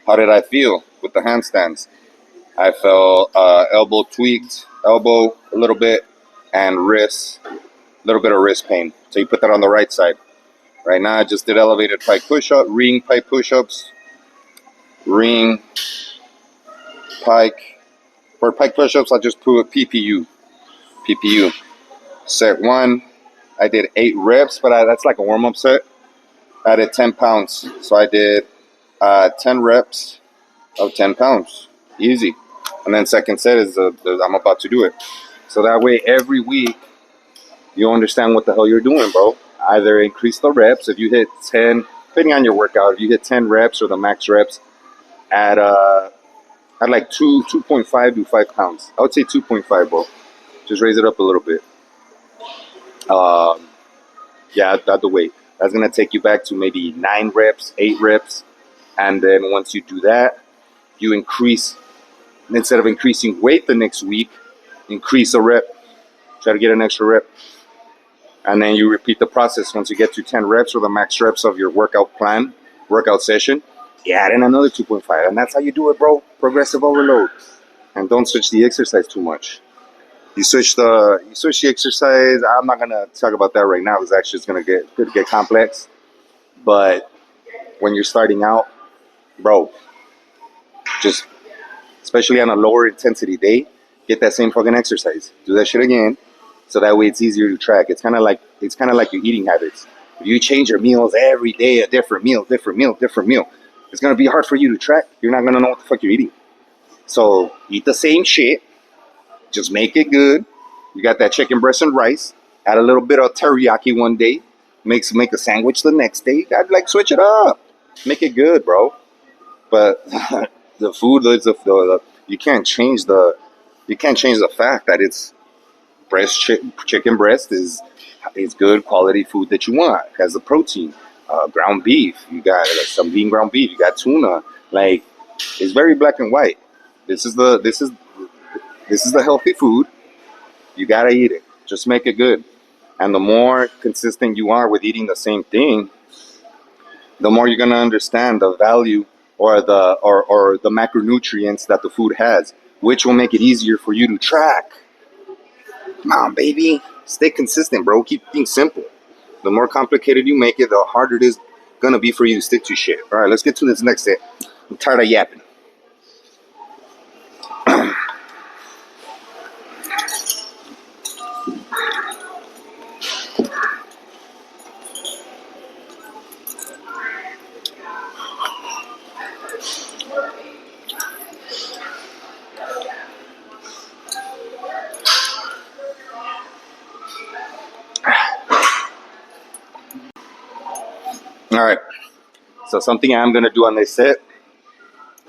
how did I feel with the handstands? I felt elbow tweaked, elbow a little bit, and wrist, a little bit of wrist pain. So you put that on the right side. Right now, I just did elevated pike push-up, ring pike push-ups, ring, pike. For pike push-ups, I'll just put PPU. Set 1, I did 8 reps, but that's like a warm-up set. I did 10 pounds. So I did 10 reps of 10 pounds. Easy. And then second set is I'm about to do it. So that way, every week, you understand what the hell you're doing, bro. Either increase the reps. If you hit 10, depending on your workout, if you hit 10 reps or the max reps at at like 2.5 to 5 pounds. I would say 2.5, bro. Just raise it up a little bit. Um, yeah, add the weight. That's gonna take you back to maybe 9 reps, 8 reps, and then once you do that, you increase. Instead of increasing weight the next week, increase a rep. Try to get an extra rep, and then you repeat the process. Once you get to 10 reps or the max reps of your workout plan, workout session, you add in another 2.5, and that's how you do it, bro. Progressive overload, and don't switch the exercise too much. You switch the exercise. I'm not gonna talk about that right now because actually it's gonna get complex. But when you're starting out, bro, just especially on a lower intensity day, get that same fucking exercise. Do that shit again, so that way it's easier to track. It's kind of like your eating habits. If you change your meals every day, a different meal, it's gonna be hard for you to track. You're not gonna know what the fuck you're eating. So eat the same shit, just make it good. You got that chicken breast and rice. Add a little bit of teriyaki one day. Make a sandwich the next day. I'd like switch it up. Make it good, bro. But the food, you can't change the fact that it's chicken breast is good quality food that you want. It has the protein, ground beef. You got like some lean ground beef. You got tuna. Like it's very black and white. This is the healthy food. You gotta eat it. Just make it good. And the more consistent you are with eating the same thing, the more you're gonna understand the value or the macronutrients that the food has, which will make it easier for you to track. Come on, baby. Stay consistent, bro. Keep things simple. The more complicated you make it, the harder it is gonna be for you to stick to shit. All right, let's get to this next set. I'm tired of yapping. All right. So something I'm gonna do on this set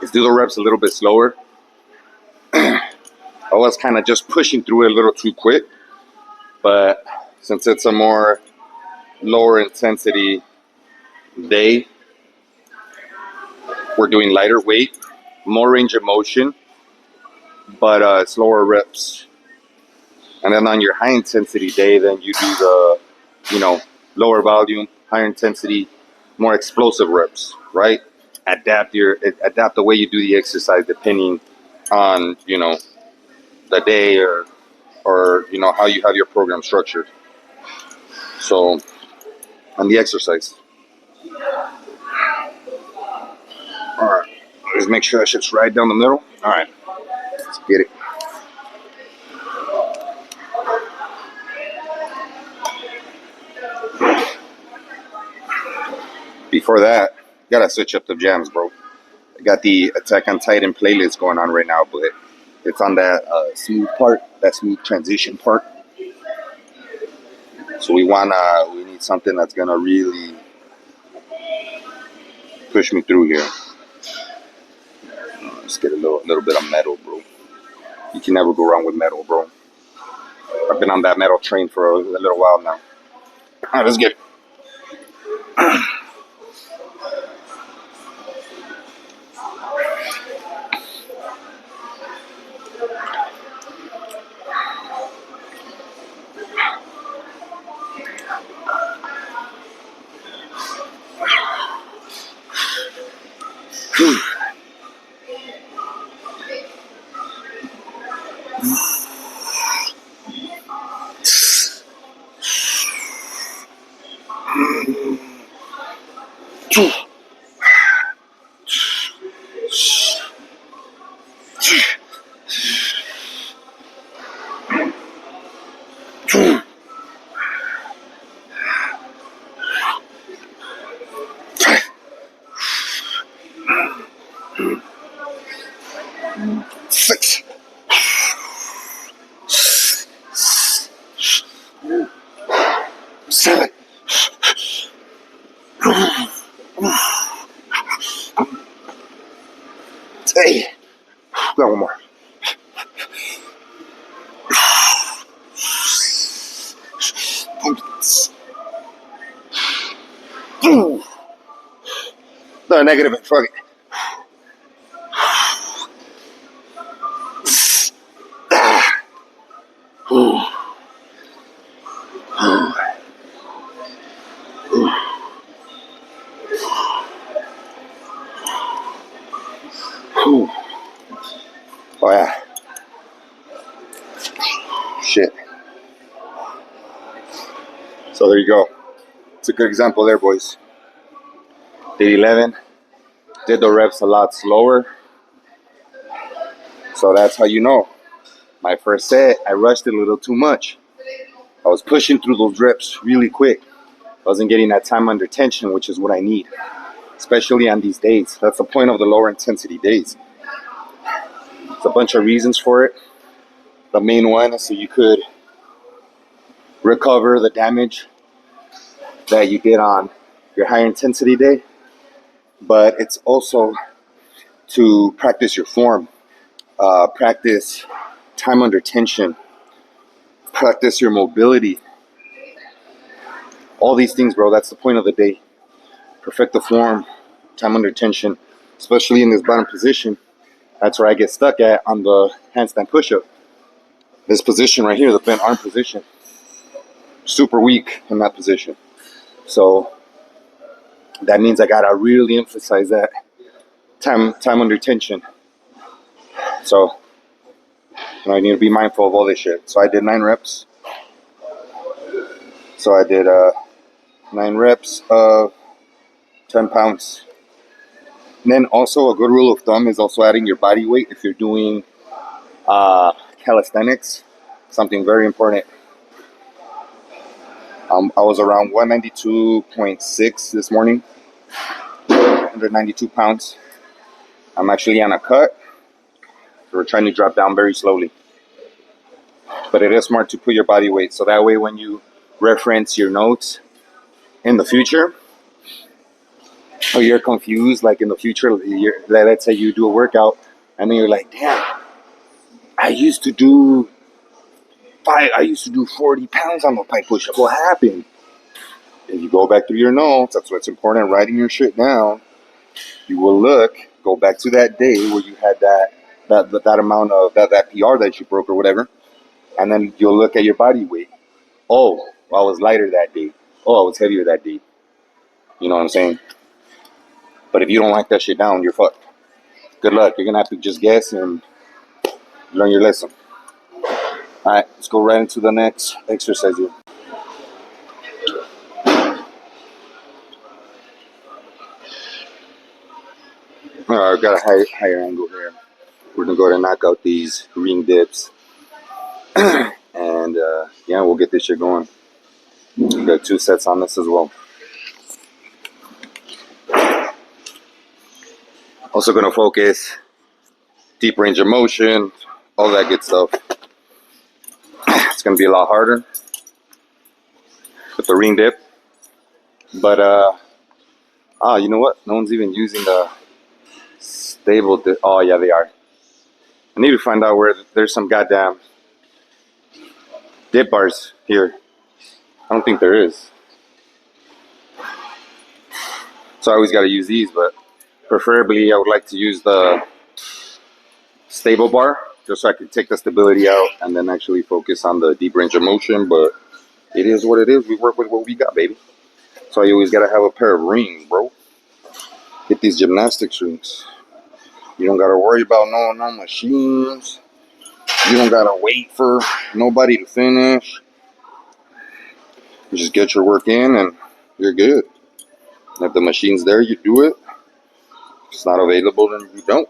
is do the reps a little bit slower. I was kind of just pushing through it a little too quick, but since it's a more lower intensity day, we're doing lighter weight, more range of motion, but slower reps. And then on your high intensity day, then you do the, you know, lower volume, higher intensity, more explosive reps, right? Adapt the way you do the exercise depending on, the day or how you have your program structured. So on the exercise. All right. Just make sure that shit's right down the middle. All right. Let's get it. Before that, gotta switch up the jams, bro. I got the Attack on Titan playlist going on right now, but it's on that smooth part, that smooth transition part. So we need something that's gonna really push me through here. Let's get a little bit of metal, bro. You can never go wrong with metal, bro. I've been on that metal train for a little while now. All right, let's get it. 7. Hey, got one more. No, negative. Fuck it. Oh yeah. Shit. So there you go. It's a good example there, boys. Day 11. Did the reps a lot slower. So that's how you know. My first set, I rushed it a little too much. I was pushing through those reps really quick. I wasn't getting that time under tension, which is what I need, especially on these days. That's the point of the lower intensity days. There's a bunch of reasons for it. The main one is so you could recover the damage that you did on your high intensity day, but it's also to practice your form, practice time under tension, practice your mobility. All these things, bro, that's the point of the day. Perfect the form, time under tension, especially in this bottom position. That's where I get stuck at on the handstand pushup. This position right here, the bent arm position, super weak in that position. So that means I gotta really emphasize that time under tension. So I need to be mindful of all this shit. So I did 9 reps. So I did 9 reps of 10 pounds. And then also a good rule of thumb is also adding your body weight if you're doing calisthenics. Something very important. I was around 192.6 this morning, 192 pounds. I'm actually on a cut. So we're trying to drop down very slowly. But it is smart to put your body weight. So that way when you reference your notes in the future, or you're confused, like in the future, let's say you do a workout, and then you're like, damn, I used to do 40 pounds on the pipe push-up. What happened? If you go back through your notes, that's what's important, writing your shit down. You will go back to that day where you had that amount of that PR that you broke or whatever, and then you'll look at your body weight. Oh, well, I was lighter that day. Oh, I was heavier that day. You know what I'm saying? But if you don't write that shit down, you're fucked. Good luck. You're gonna have to just guess and learn your lesson. All right, let's go right into the next exercise here. All right, I've got a higher angle here. We're gonna go ahead and knock out these ring dips, and yeah, we'll get this shit going. We got 2 sets on this as well. Also gonna focus deep range of motion, all that good stuff. It's gonna be a lot harder with the ring dip, but you know what? No one's even using the stable dip. Oh yeah, they are. I need to find out where there's some goddamn dip bars here. I don't think there is. So I always got to use these, but preferably I would like to use the stable bar just so I can take the stability out and then actually focus on the deep range of motion. But it is what it is. We work with what we got, baby. So you always got to have a pair of rings, bro. Get these gymnastics rings. You don't got to worry about no machines. You don't got to wait for nobody to finish. You just get your work in and you're good. If the machine's there, you do it. If it's not available, then you don't.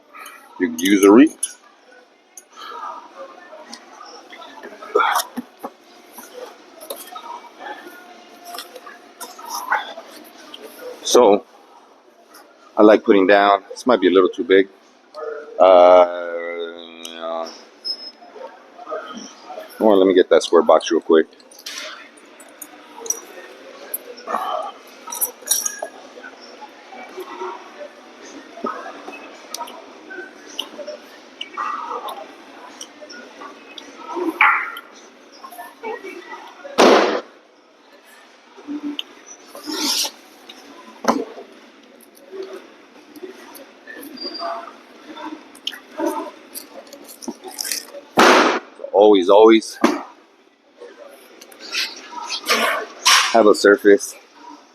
You use a ring. So, I like putting down. This might be a little too big. Let me get that square box real quick. Always have a surface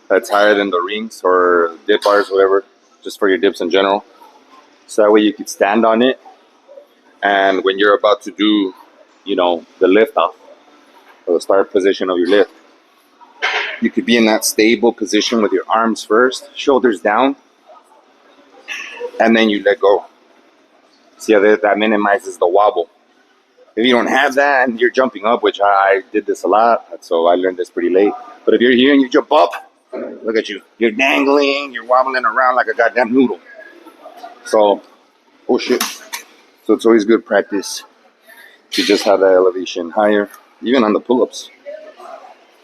that's higher than the rings or dip bars, whatever, just for your dips in general. So that way you could stand on it, and when you're about to do, the lift off or the start position of your lift, you could be in that stable position with your arms first, shoulders down, and then you let go. See how that minimizes the wobble. If you don't have that and you're jumping up, which I did this a lot, so I learned this pretty late. But if you're here and you jump up, look at you. You're dangling, you're wobbling around like a goddamn noodle. So, oh shit. So it's always good practice to just have that elevation higher, even on the pull-ups.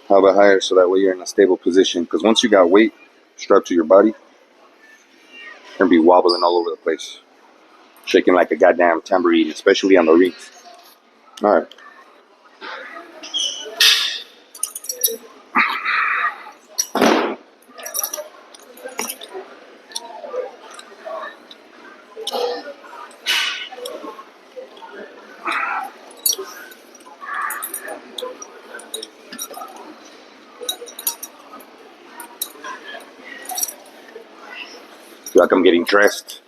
Have it higher so that way you're in a stable position. Because once you got weight strapped to your body, you're going to be wobbling all over the place. Shaking like a goddamn tambourine, especially on the rings. All right. Feel like I'm getting dressed.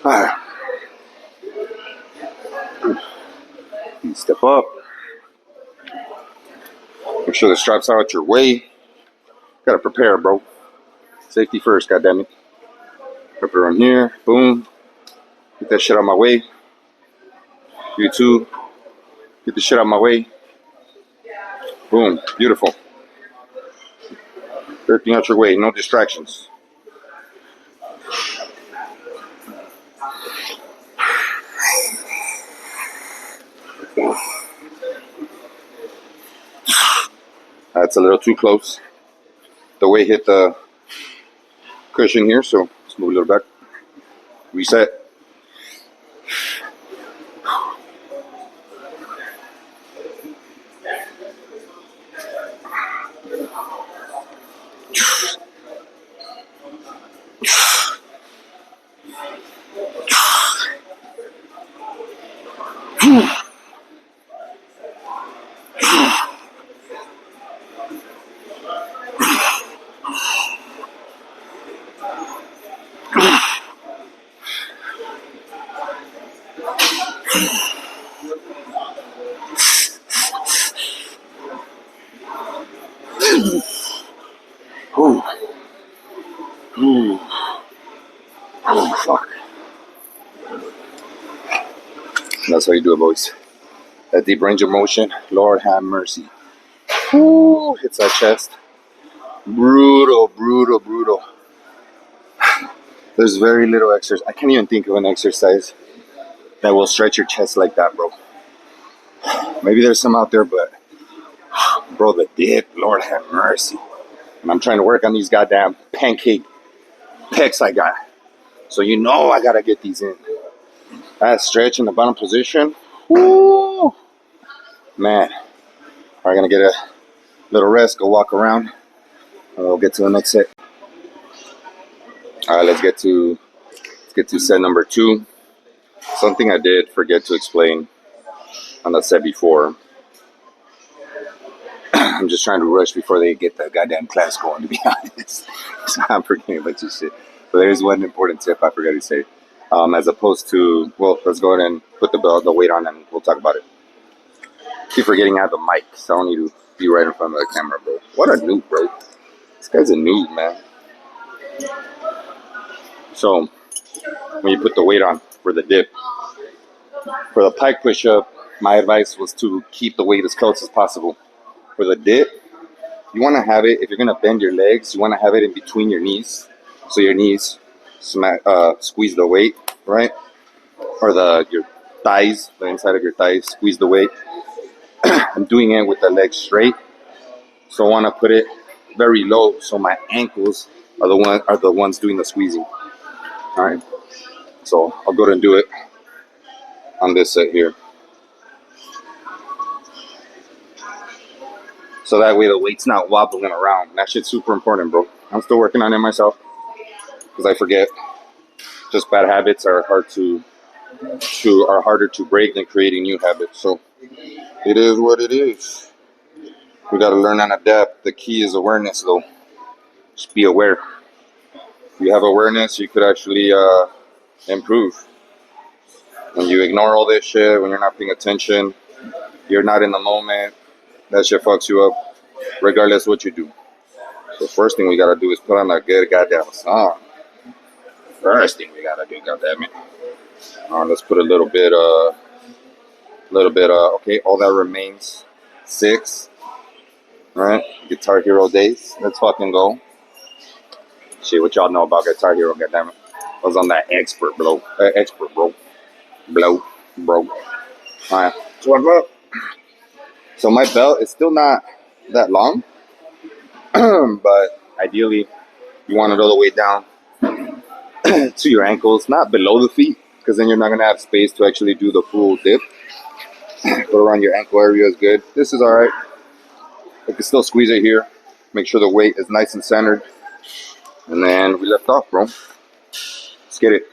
All right. Step up. Make sure the straps are out your way. Gotta prepare, bro. Safety first, goddammit. Prepare on here. Boom. Get that shit out of my way. You too. Get the shit out of my way. Boom. Beautiful. Everything out your way. No distractions. That's a little too close. The weight hit the cushion here, so let's move a little back. Reset. Ooh. Ooh. Oh, fuck. That's how you do it, boys. That deep range of motion, Lord have mercy. Ooh, hits our chest. Brutal, brutal, brutal. There's very little exercise. I can't even think of an exercise that will stretch your chest like that, bro. Maybe there's some out there, but bro, the dip, Lord have mercy. And I'm trying to work on these goddamn pancake pecs I got. So I gotta get these in. That stretch in the bottom position. Woo! Man. We're gonna get a little rest, go walk around, and we'll get to the next set. Alright, let's get to set number 2. Something I did forget to explain on the set before. I'm just trying to rush before they get the goddamn class going, to be honest. So I'm forgetting a bunch of shit. But there's one important tip I forgot to say. As opposed to, well, let's go ahead and put the weight on and we'll talk about it. Keep forgetting I have the mic, so I don't need to be right in front of the camera, bro. What a noob, bro. This guy's a noob, man. So, when you put the weight on for the dip, for the pike push-up, my advice was to keep the weight as close as possible. For the dip, you want to have it, if you're going to bend your legs, you want to have it in between your knees. So your knees squeeze the weight, right? Or your thighs, the inside of your thighs, squeeze the weight. I'm doing it with the legs straight. So I want to put it very low so my ankles are the ones doing the squeezing. All right. So I'll go ahead and do it on this set here. So that way the weight's not wobbling around. That shit's super important, bro. I'm still working on it myself because I forget. Just bad habits are harder to break than creating new habits. So it is what it is. We got to learn and adapt. The key is awareness, though. Just be aware. If you have awareness, you could actually improve. When you ignore all this shit, when you're not paying attention, you're not in the moment, that shit fucks you up, regardless of what you do. So first thing we gotta do is put on a good goddamn song. First thing we gotta do, goddammit. Let's put a little bit, okay, all that remains, 6, right? Guitar Hero days, let's fucking go. Shit, what y'all know about Guitar Hero, goddammit. I was on that expert, bro. Bro. Alright, so my belt is still not that long, but ideally, you want it all the way down to your ankles, not below the feet, because then you're not going to have space to actually do the full dip. But around your ankle area is good. This is alright. I can still squeeze it here. Make sure the weight is nice and centered. And then we left off, bro. Let's get it.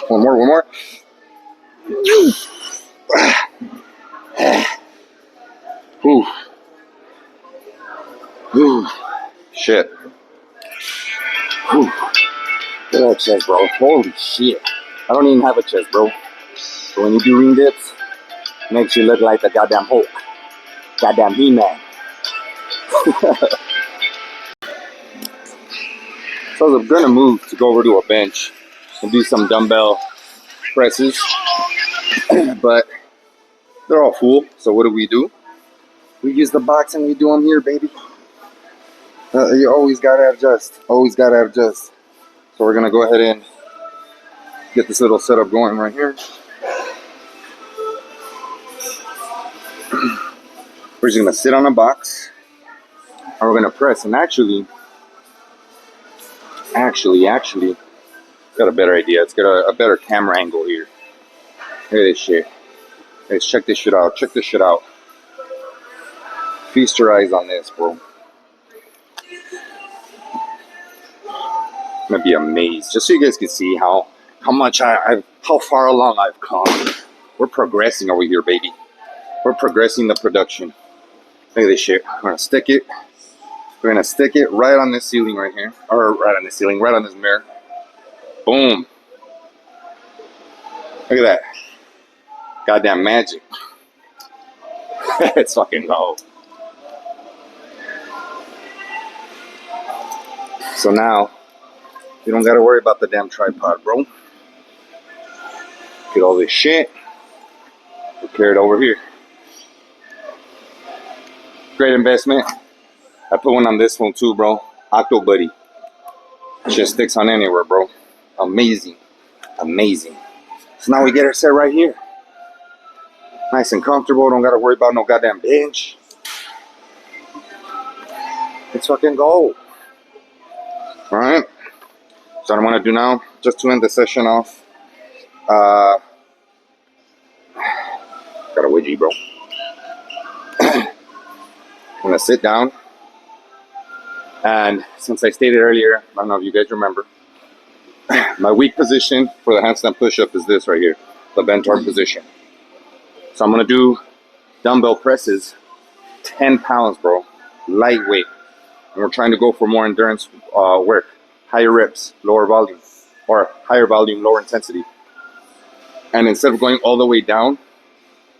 One more. Whew. Whew. Shit. Whew. Look at that chest, bro. Holy shit. I don't even have a chest, bro. But when you do ring dips, it makes you look like the goddamn Hulk. Goddamn He-Man. So I was gonna move to go over to a bench and do some dumbbell presses, but they're all full. So what do? We use the box and we do them here, baby. You always gotta adjust. Always gotta adjust. So we're gonna go ahead and get this little setup going right here. We're just gonna sit on a box, and we're gonna press. And actually, got a better idea. Let's get a better camera angle here. Look at this shit. Let's check this shit out. Feast your eyes on this, bro. I'm gonna be amazed, just so you guys can see how far along I've come. We're progressing over here, baby. We're progressing the production. Look at this shit. We're gonna stick it. We're gonna stick it right on this ceiling right here, or right on this mirror. Boom. Look at that. Goddamn magic. It's fucking go. So now, you don't gotta worry about the damn tripod, bro. Get all this shit. We'll carry it over here. Great investment. I put one on this one too, bro. Octo Buddy. Shit sticks on anywhere, bro. Amazing. So now we get her set right here. Nice and comfortable. Don't gotta worry about no goddamn bench. Let's fucking go. Alright. So So what I want to do now, just to end the session off, uh, got a wedgie, bro. I'm gonna sit down, and since I stated earlier, I don't know if you guys remember, my weak position for the handstand push-up is this right here, the bent arm position. So I'm gonna do dumbbell presses, 10 pounds, bro, lightweight. And we're trying to go for more endurance work, higher reps, lower volume, or higher volume, lower intensity. And instead of going all the way down,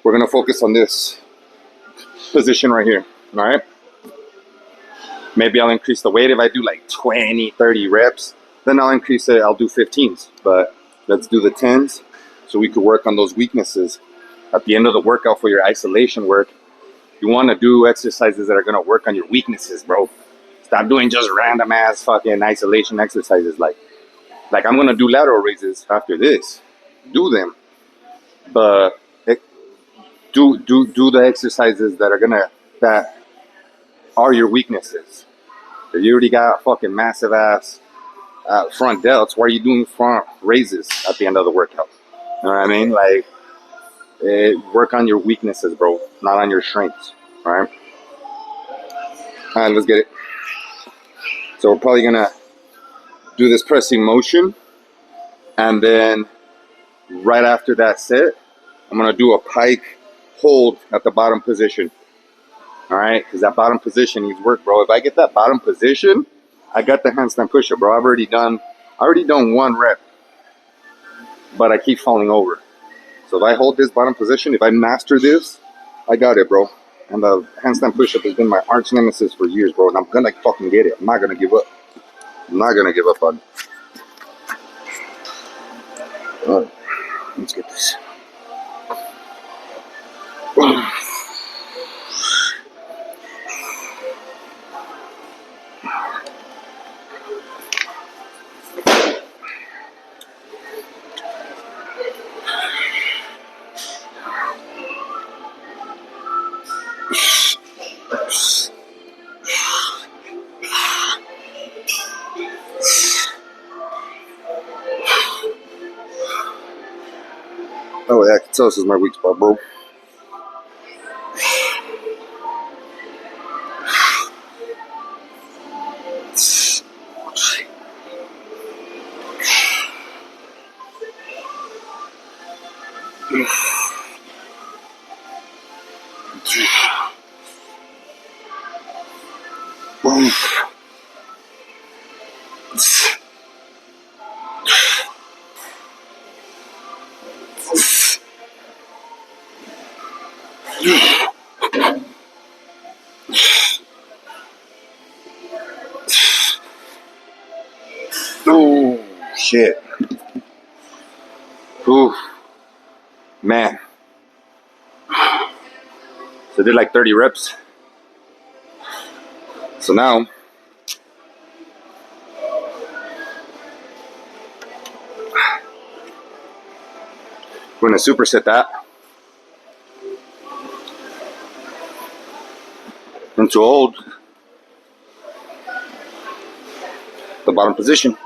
we're gonna focus on this position right here, all right? Maybe I'll increase the weight if I do like 20, 30 reps, then I'll increase it, I'll do 15s, but let's do the 10s so we could work on those weaknesses. At the end of the workout for your isolation work, you wanna do exercises that are gonna work on your weaknesses, bro. Stop doing just random ass fucking isolation exercises. Like I'm gonna do lateral raises after this. Do them, but do the exercises that are your weaknesses. If you already got fucking massive ass front delts, why are you doing front raises at the end of the workout? You know what I mean? Like, work on your weaknesses, bro, not on your strengths. All right. All right, let's get it. So we're probably gonna do this pressing motion, and then right after that set, I'm gonna do a pike hold at the bottom position. All right, because that bottom position needs work, bro. If I get that bottom position, I got the handstand push-up, bro. I've already done one rep, but I keep falling over. So if I hold this bottom position, if I master this, I got it, bro. And the handstand push-up has been my arch nemesis for years, bro. And I'm gonna fucking get it. I'm not gonna give up. I'm not gonna give up on it. All right, let's get this. Oh yeah, I can tell this is my weak spot, bro. Oh shit. Ooh, man. So I did like 30 reps. So now I'm gonna superset that into hold the bottom position.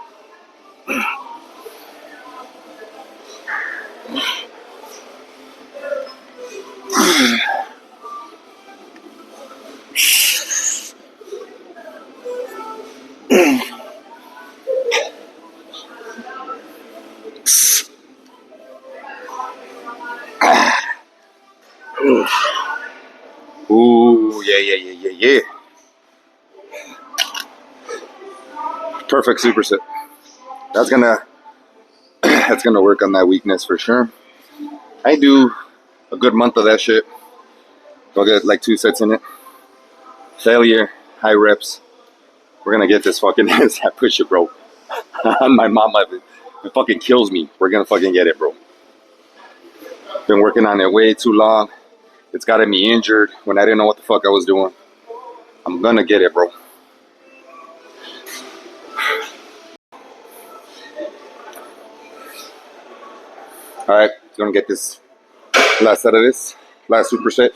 Ooh, yeah. Perfect superset. That's gonna that's gonna work on that weakness for sure. I do a good month of that shit. I'll get like 2 sets in it. Failure, high reps. We're gonna get this fucking handstand push-up, bro. My mama, it fucking kills me. We're gonna fucking get it, bro. Been working on it way too long. It's gotten me injured when I didn't know what the fuck I was doing. I'm gonna get it, bro. All right, gonna get this last set of this, last superset.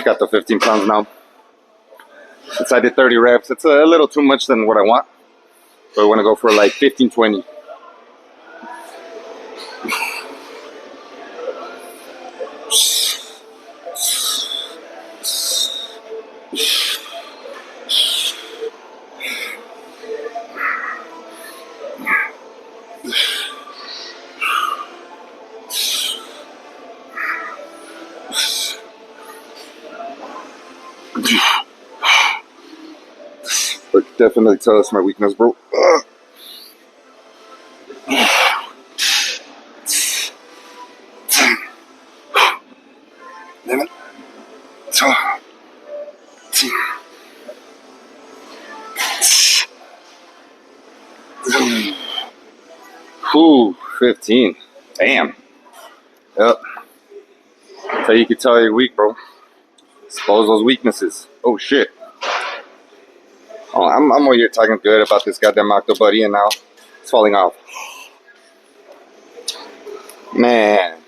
Got the 15 pounds now. Since I did 30 reps, it's a little too much than what I want. So I want to go for like 15, 20. But definitely tell us my weakness, bro. Whew, 15. Damn. Yep. That's how you can tell you're weak, bro. Expose those weaknesses. Oh, shit. Oh, I'm over here talking good about this goddamn octo buddy, and now it's falling off. Man.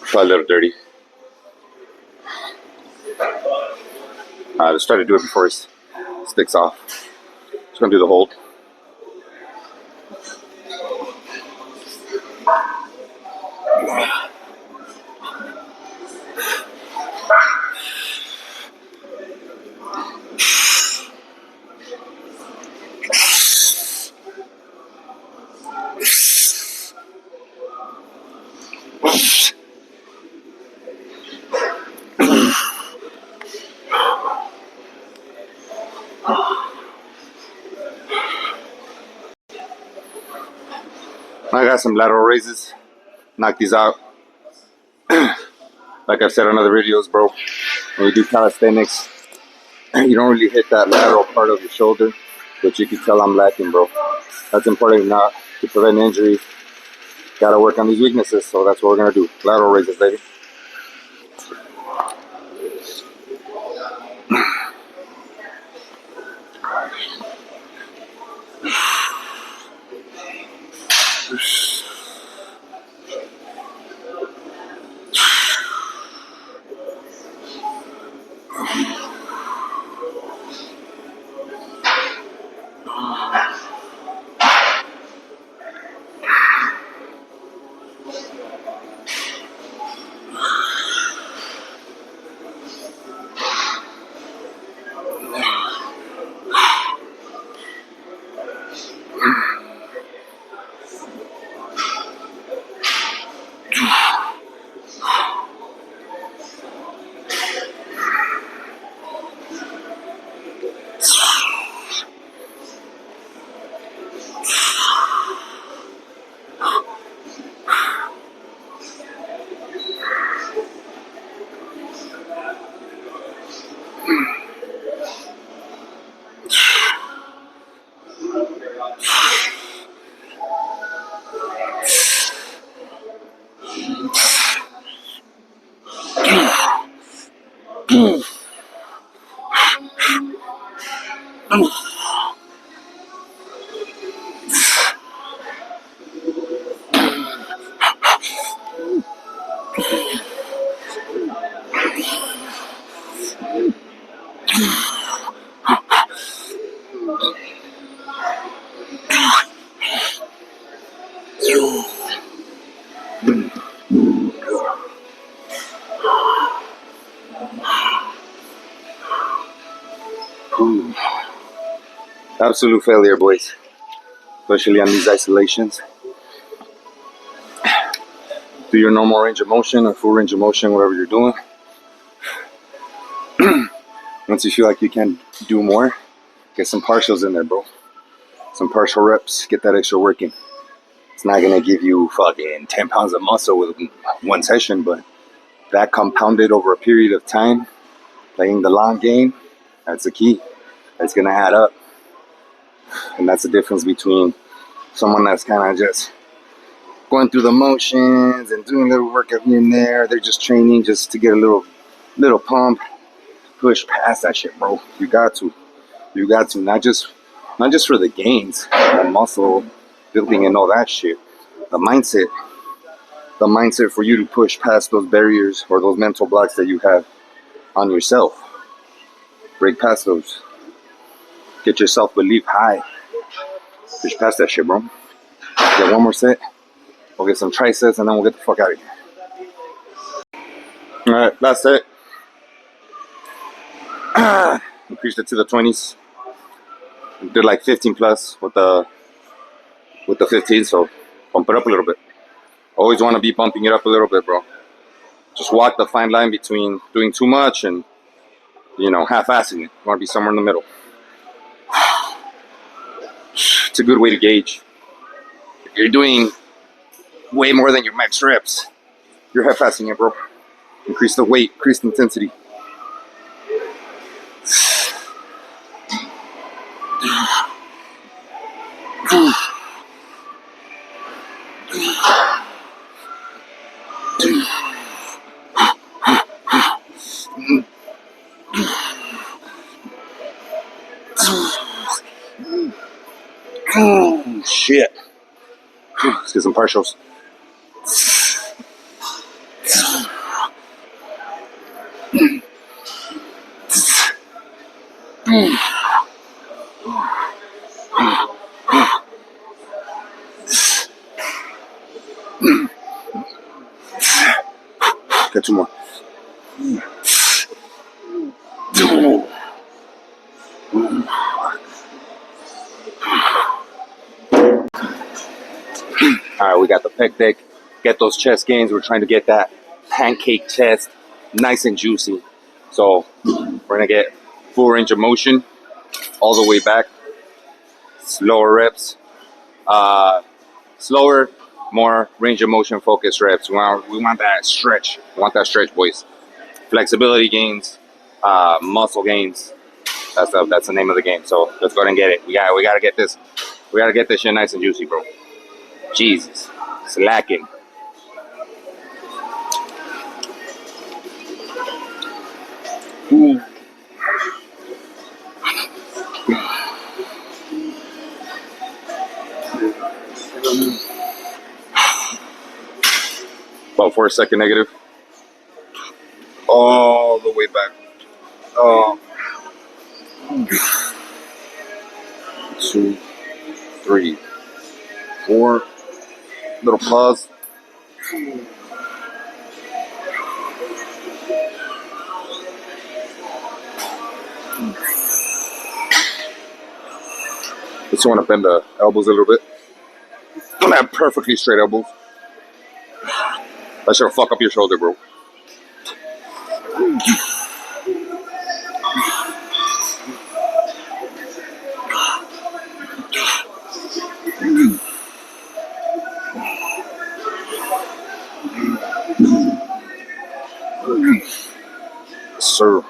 Probably a little dirty. Alright, let's try to do it before it sticks off. Just gonna do the hold. I got some lateral raises. Knock these out. Like I've said on other videos, bro, when you do calisthenics, you don't really hit that lateral part of your shoulder, but you can tell I'm lacking, bro. That's important not to prevent injury. Gotta work on these weaknesses, so that's what we're gonna do. Lateral raises, baby. Absolute failure, boys. Especially on these isolations. Do your normal range of motion or full range of motion, whatever you're doing. Once you feel like you can do more, get some partials in there, bro. Some partial reps, get that extra working. It's not gonna give you fucking 10 pounds of muscle with one session, but that compounded over a period of time, playing the long game, that's the key. It's gonna add up. And that's the difference between someone that's kind of just going through the motions and doing a little workout here and there. They're just training just to get a little pump. Push past that shit, bro. You got to. Not just for the gains, the muscle building and all that shit. The mindset. the mindset for you to push past those barriers or those mental blocks that you have on yourself. Break past those. Get your self-belief high. Push past that shit, bro. Get one more set. We'll get some triceps and then we'll get the fuck out of here. All right, last set. Increased it to the 20s. Did like 15 plus with the 15, so bump it up a little bit. Always want to be bumping it up a little bit, bro. Just walk the fine line between doing too much and, you know, half-assing it. You want to be somewhere in the middle. It's a good way to gauge. If you're doing way more than your max reps, you're half-assing it, bro. Increase the weight, increase the intensity. Shit. Let's get some partials. Get two more. All right, we got the pec deck. Get those chest gains. We're trying to get that pancake chest nice and juicy. So we're gonna get full range of motion all the way back. Slower reps. Slower, more range of motion focused reps. We want that stretch. We want that stretch, boys. Flexibility gains, muscle gains. That's the name of the game. So let's go ahead and get it. We gotta get this. We gotta get this shit nice and juicy, bro. Jesus, slacking. Ooh. About 4 second negative. All the way back. 2, 3, 4. Little pause. Just want to bend the elbows a little bit. Don't have perfectly straight elbows. That should fuck up your shoulder, bro. Sir.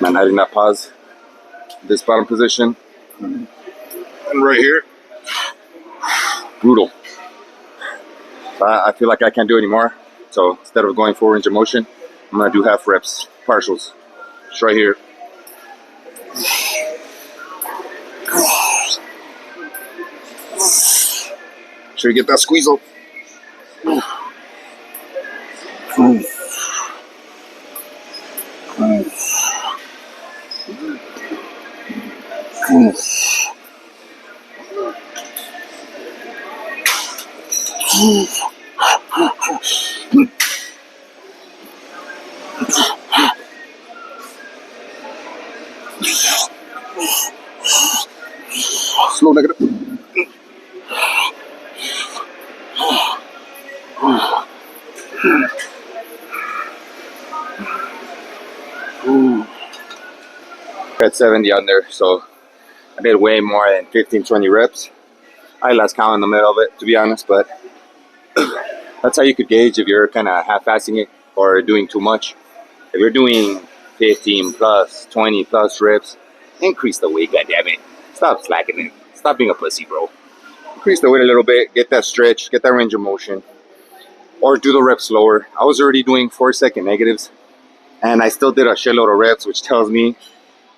Man, I did not pause this bottom position. And right here, brutal. I feel like I can't do anymore. So instead of going full range of motion, I'm gonna do half reps, partials. Just right here. Sure you get that squeeze up. Slow negative. Got 70 on there, so I did way more than 15, 20 reps. I lost count in the middle of it, to be honest, but that's how you could gauge if you're kind of half-assing it or doing too much. If you're doing 15 plus, 20 plus reps, increase the weight, goddammit. Stop slacking it. Stop being a pussy, bro. Increase the weight a little bit, get that stretch, get that range of motion, or do the reps slower. I was already doing 4-second negatives, and I still did a shitload of reps, which tells me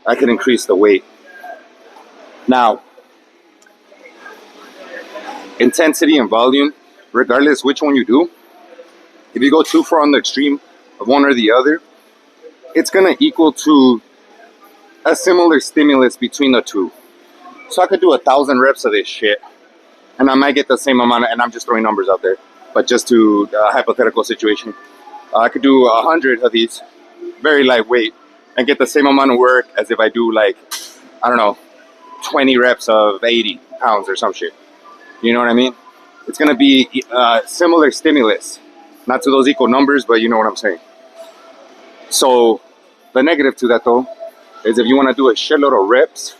I can increase the weight. Now, intensity and volume, regardless which one you do, if you go too far on the extreme of one or the other, it's going to equal to a similar stimulus between the two. So I could do 1,000 reps of this shit, and I might get the same amount, and I'm just throwing numbers out there, but just to a hypothetical situation. I could do 100 of these, very lightweight, and get the same amount of work as if I do like, I don't know, 20 reps of 80 pounds or some shit. You know what I mean? It's going to be similar stimulus. Not to those equal numbers, but you know what I'm saying. So the negative to that, though, is if you want to do a shitload of reps,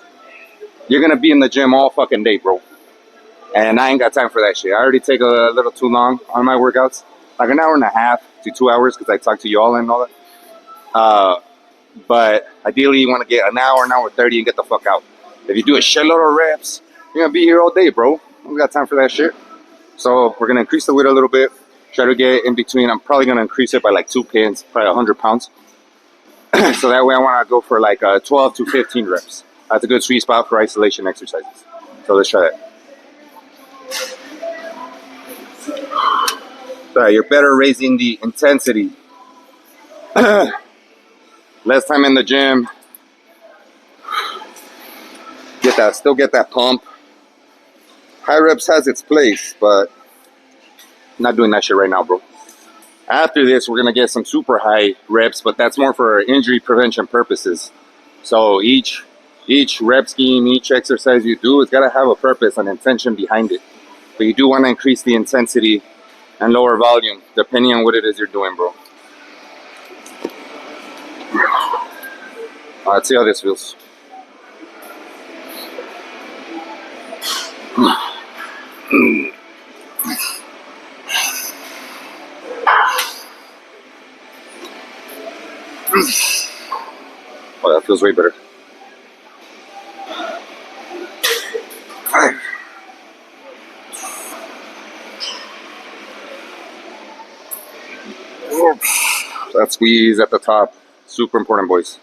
you're going to be in the gym all fucking day, bro. And I ain't got time for that shit. I already take a little too long on my workouts. Like an hour and a half to 2 hours because I talk to you all and all that. But ideally, you want to get an hour 30 and get the fuck out. If you do a shitload of reps, you're going to be here all day, bro. We got time for that shit. So we're going to increase the weight a little bit. Try to get in between. I'm probably going to increase it by like 2 pins, probably 100 pounds. So that way I want to go for like 12 to 15 reps. That's a good sweet spot for isolation exercises. So let's try that. So you're better raising the intensity. Less time in the gym. Still get that pump. High reps has its place, but I'm not doing that shit right now, bro. After this, we're gonna get some super high reps, but that's more for injury prevention purposes. So each rep scheme, each exercise you do, it's gotta have a purpose, an intention behind it. But you do want to increase the intensity and lower volume, depending on what it is you're doing, bro. Let's see how this feels. Oh, that feels way better. That squeeze at the top, super important, boys.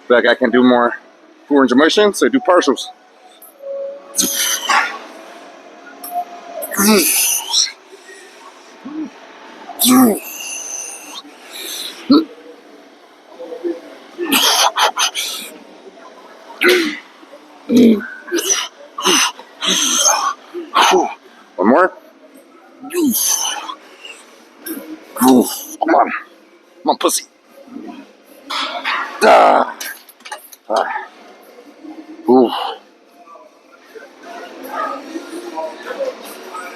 Like I can do more full range of motion, so I do partials. One more. Come on, pussy. Ooh.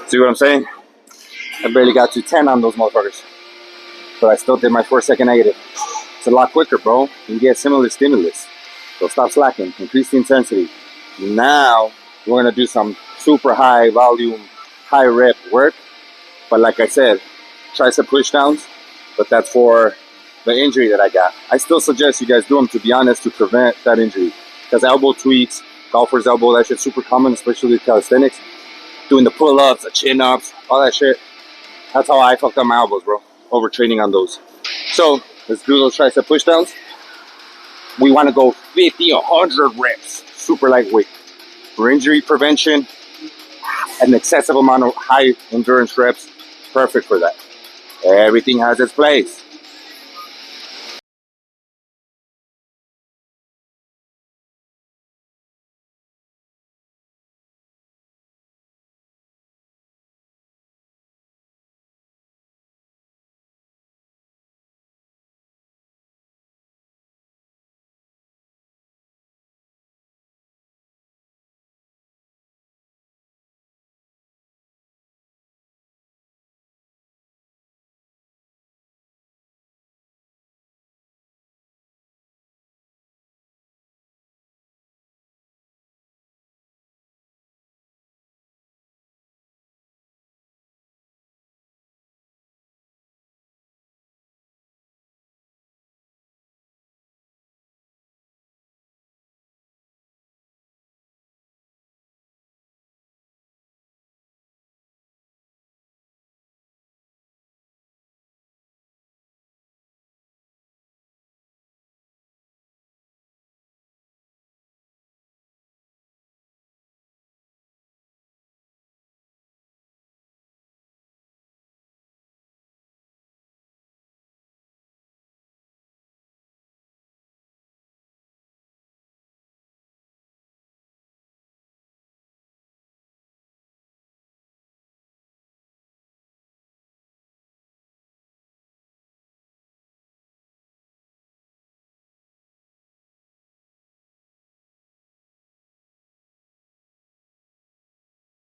See what I'm saying? I barely got to 10 on those motherfuckers, but I still did my 4-second negative. It's a lot quicker, bro. You can get similar stimulus. So stop slacking, increase the intensity. Now we're gonna do some super high volume, high rep work. But like I said, tricep push downs, but that's for the injury that I got. I still suggest you guys do them, to be honest, to prevent that injury. Because elbow tweaks, golfer's elbow, that shit's super common, especially with calisthenics. Doing the pull-ups, the chin-ups, all that shit. That's how I fucked up my elbows, bro. Overtraining on those. So let's do those tricep push downs. We want to go 50, 100 reps, super lightweight. For injury prevention, an excessive amount of high endurance reps, perfect for that. Everything has its place.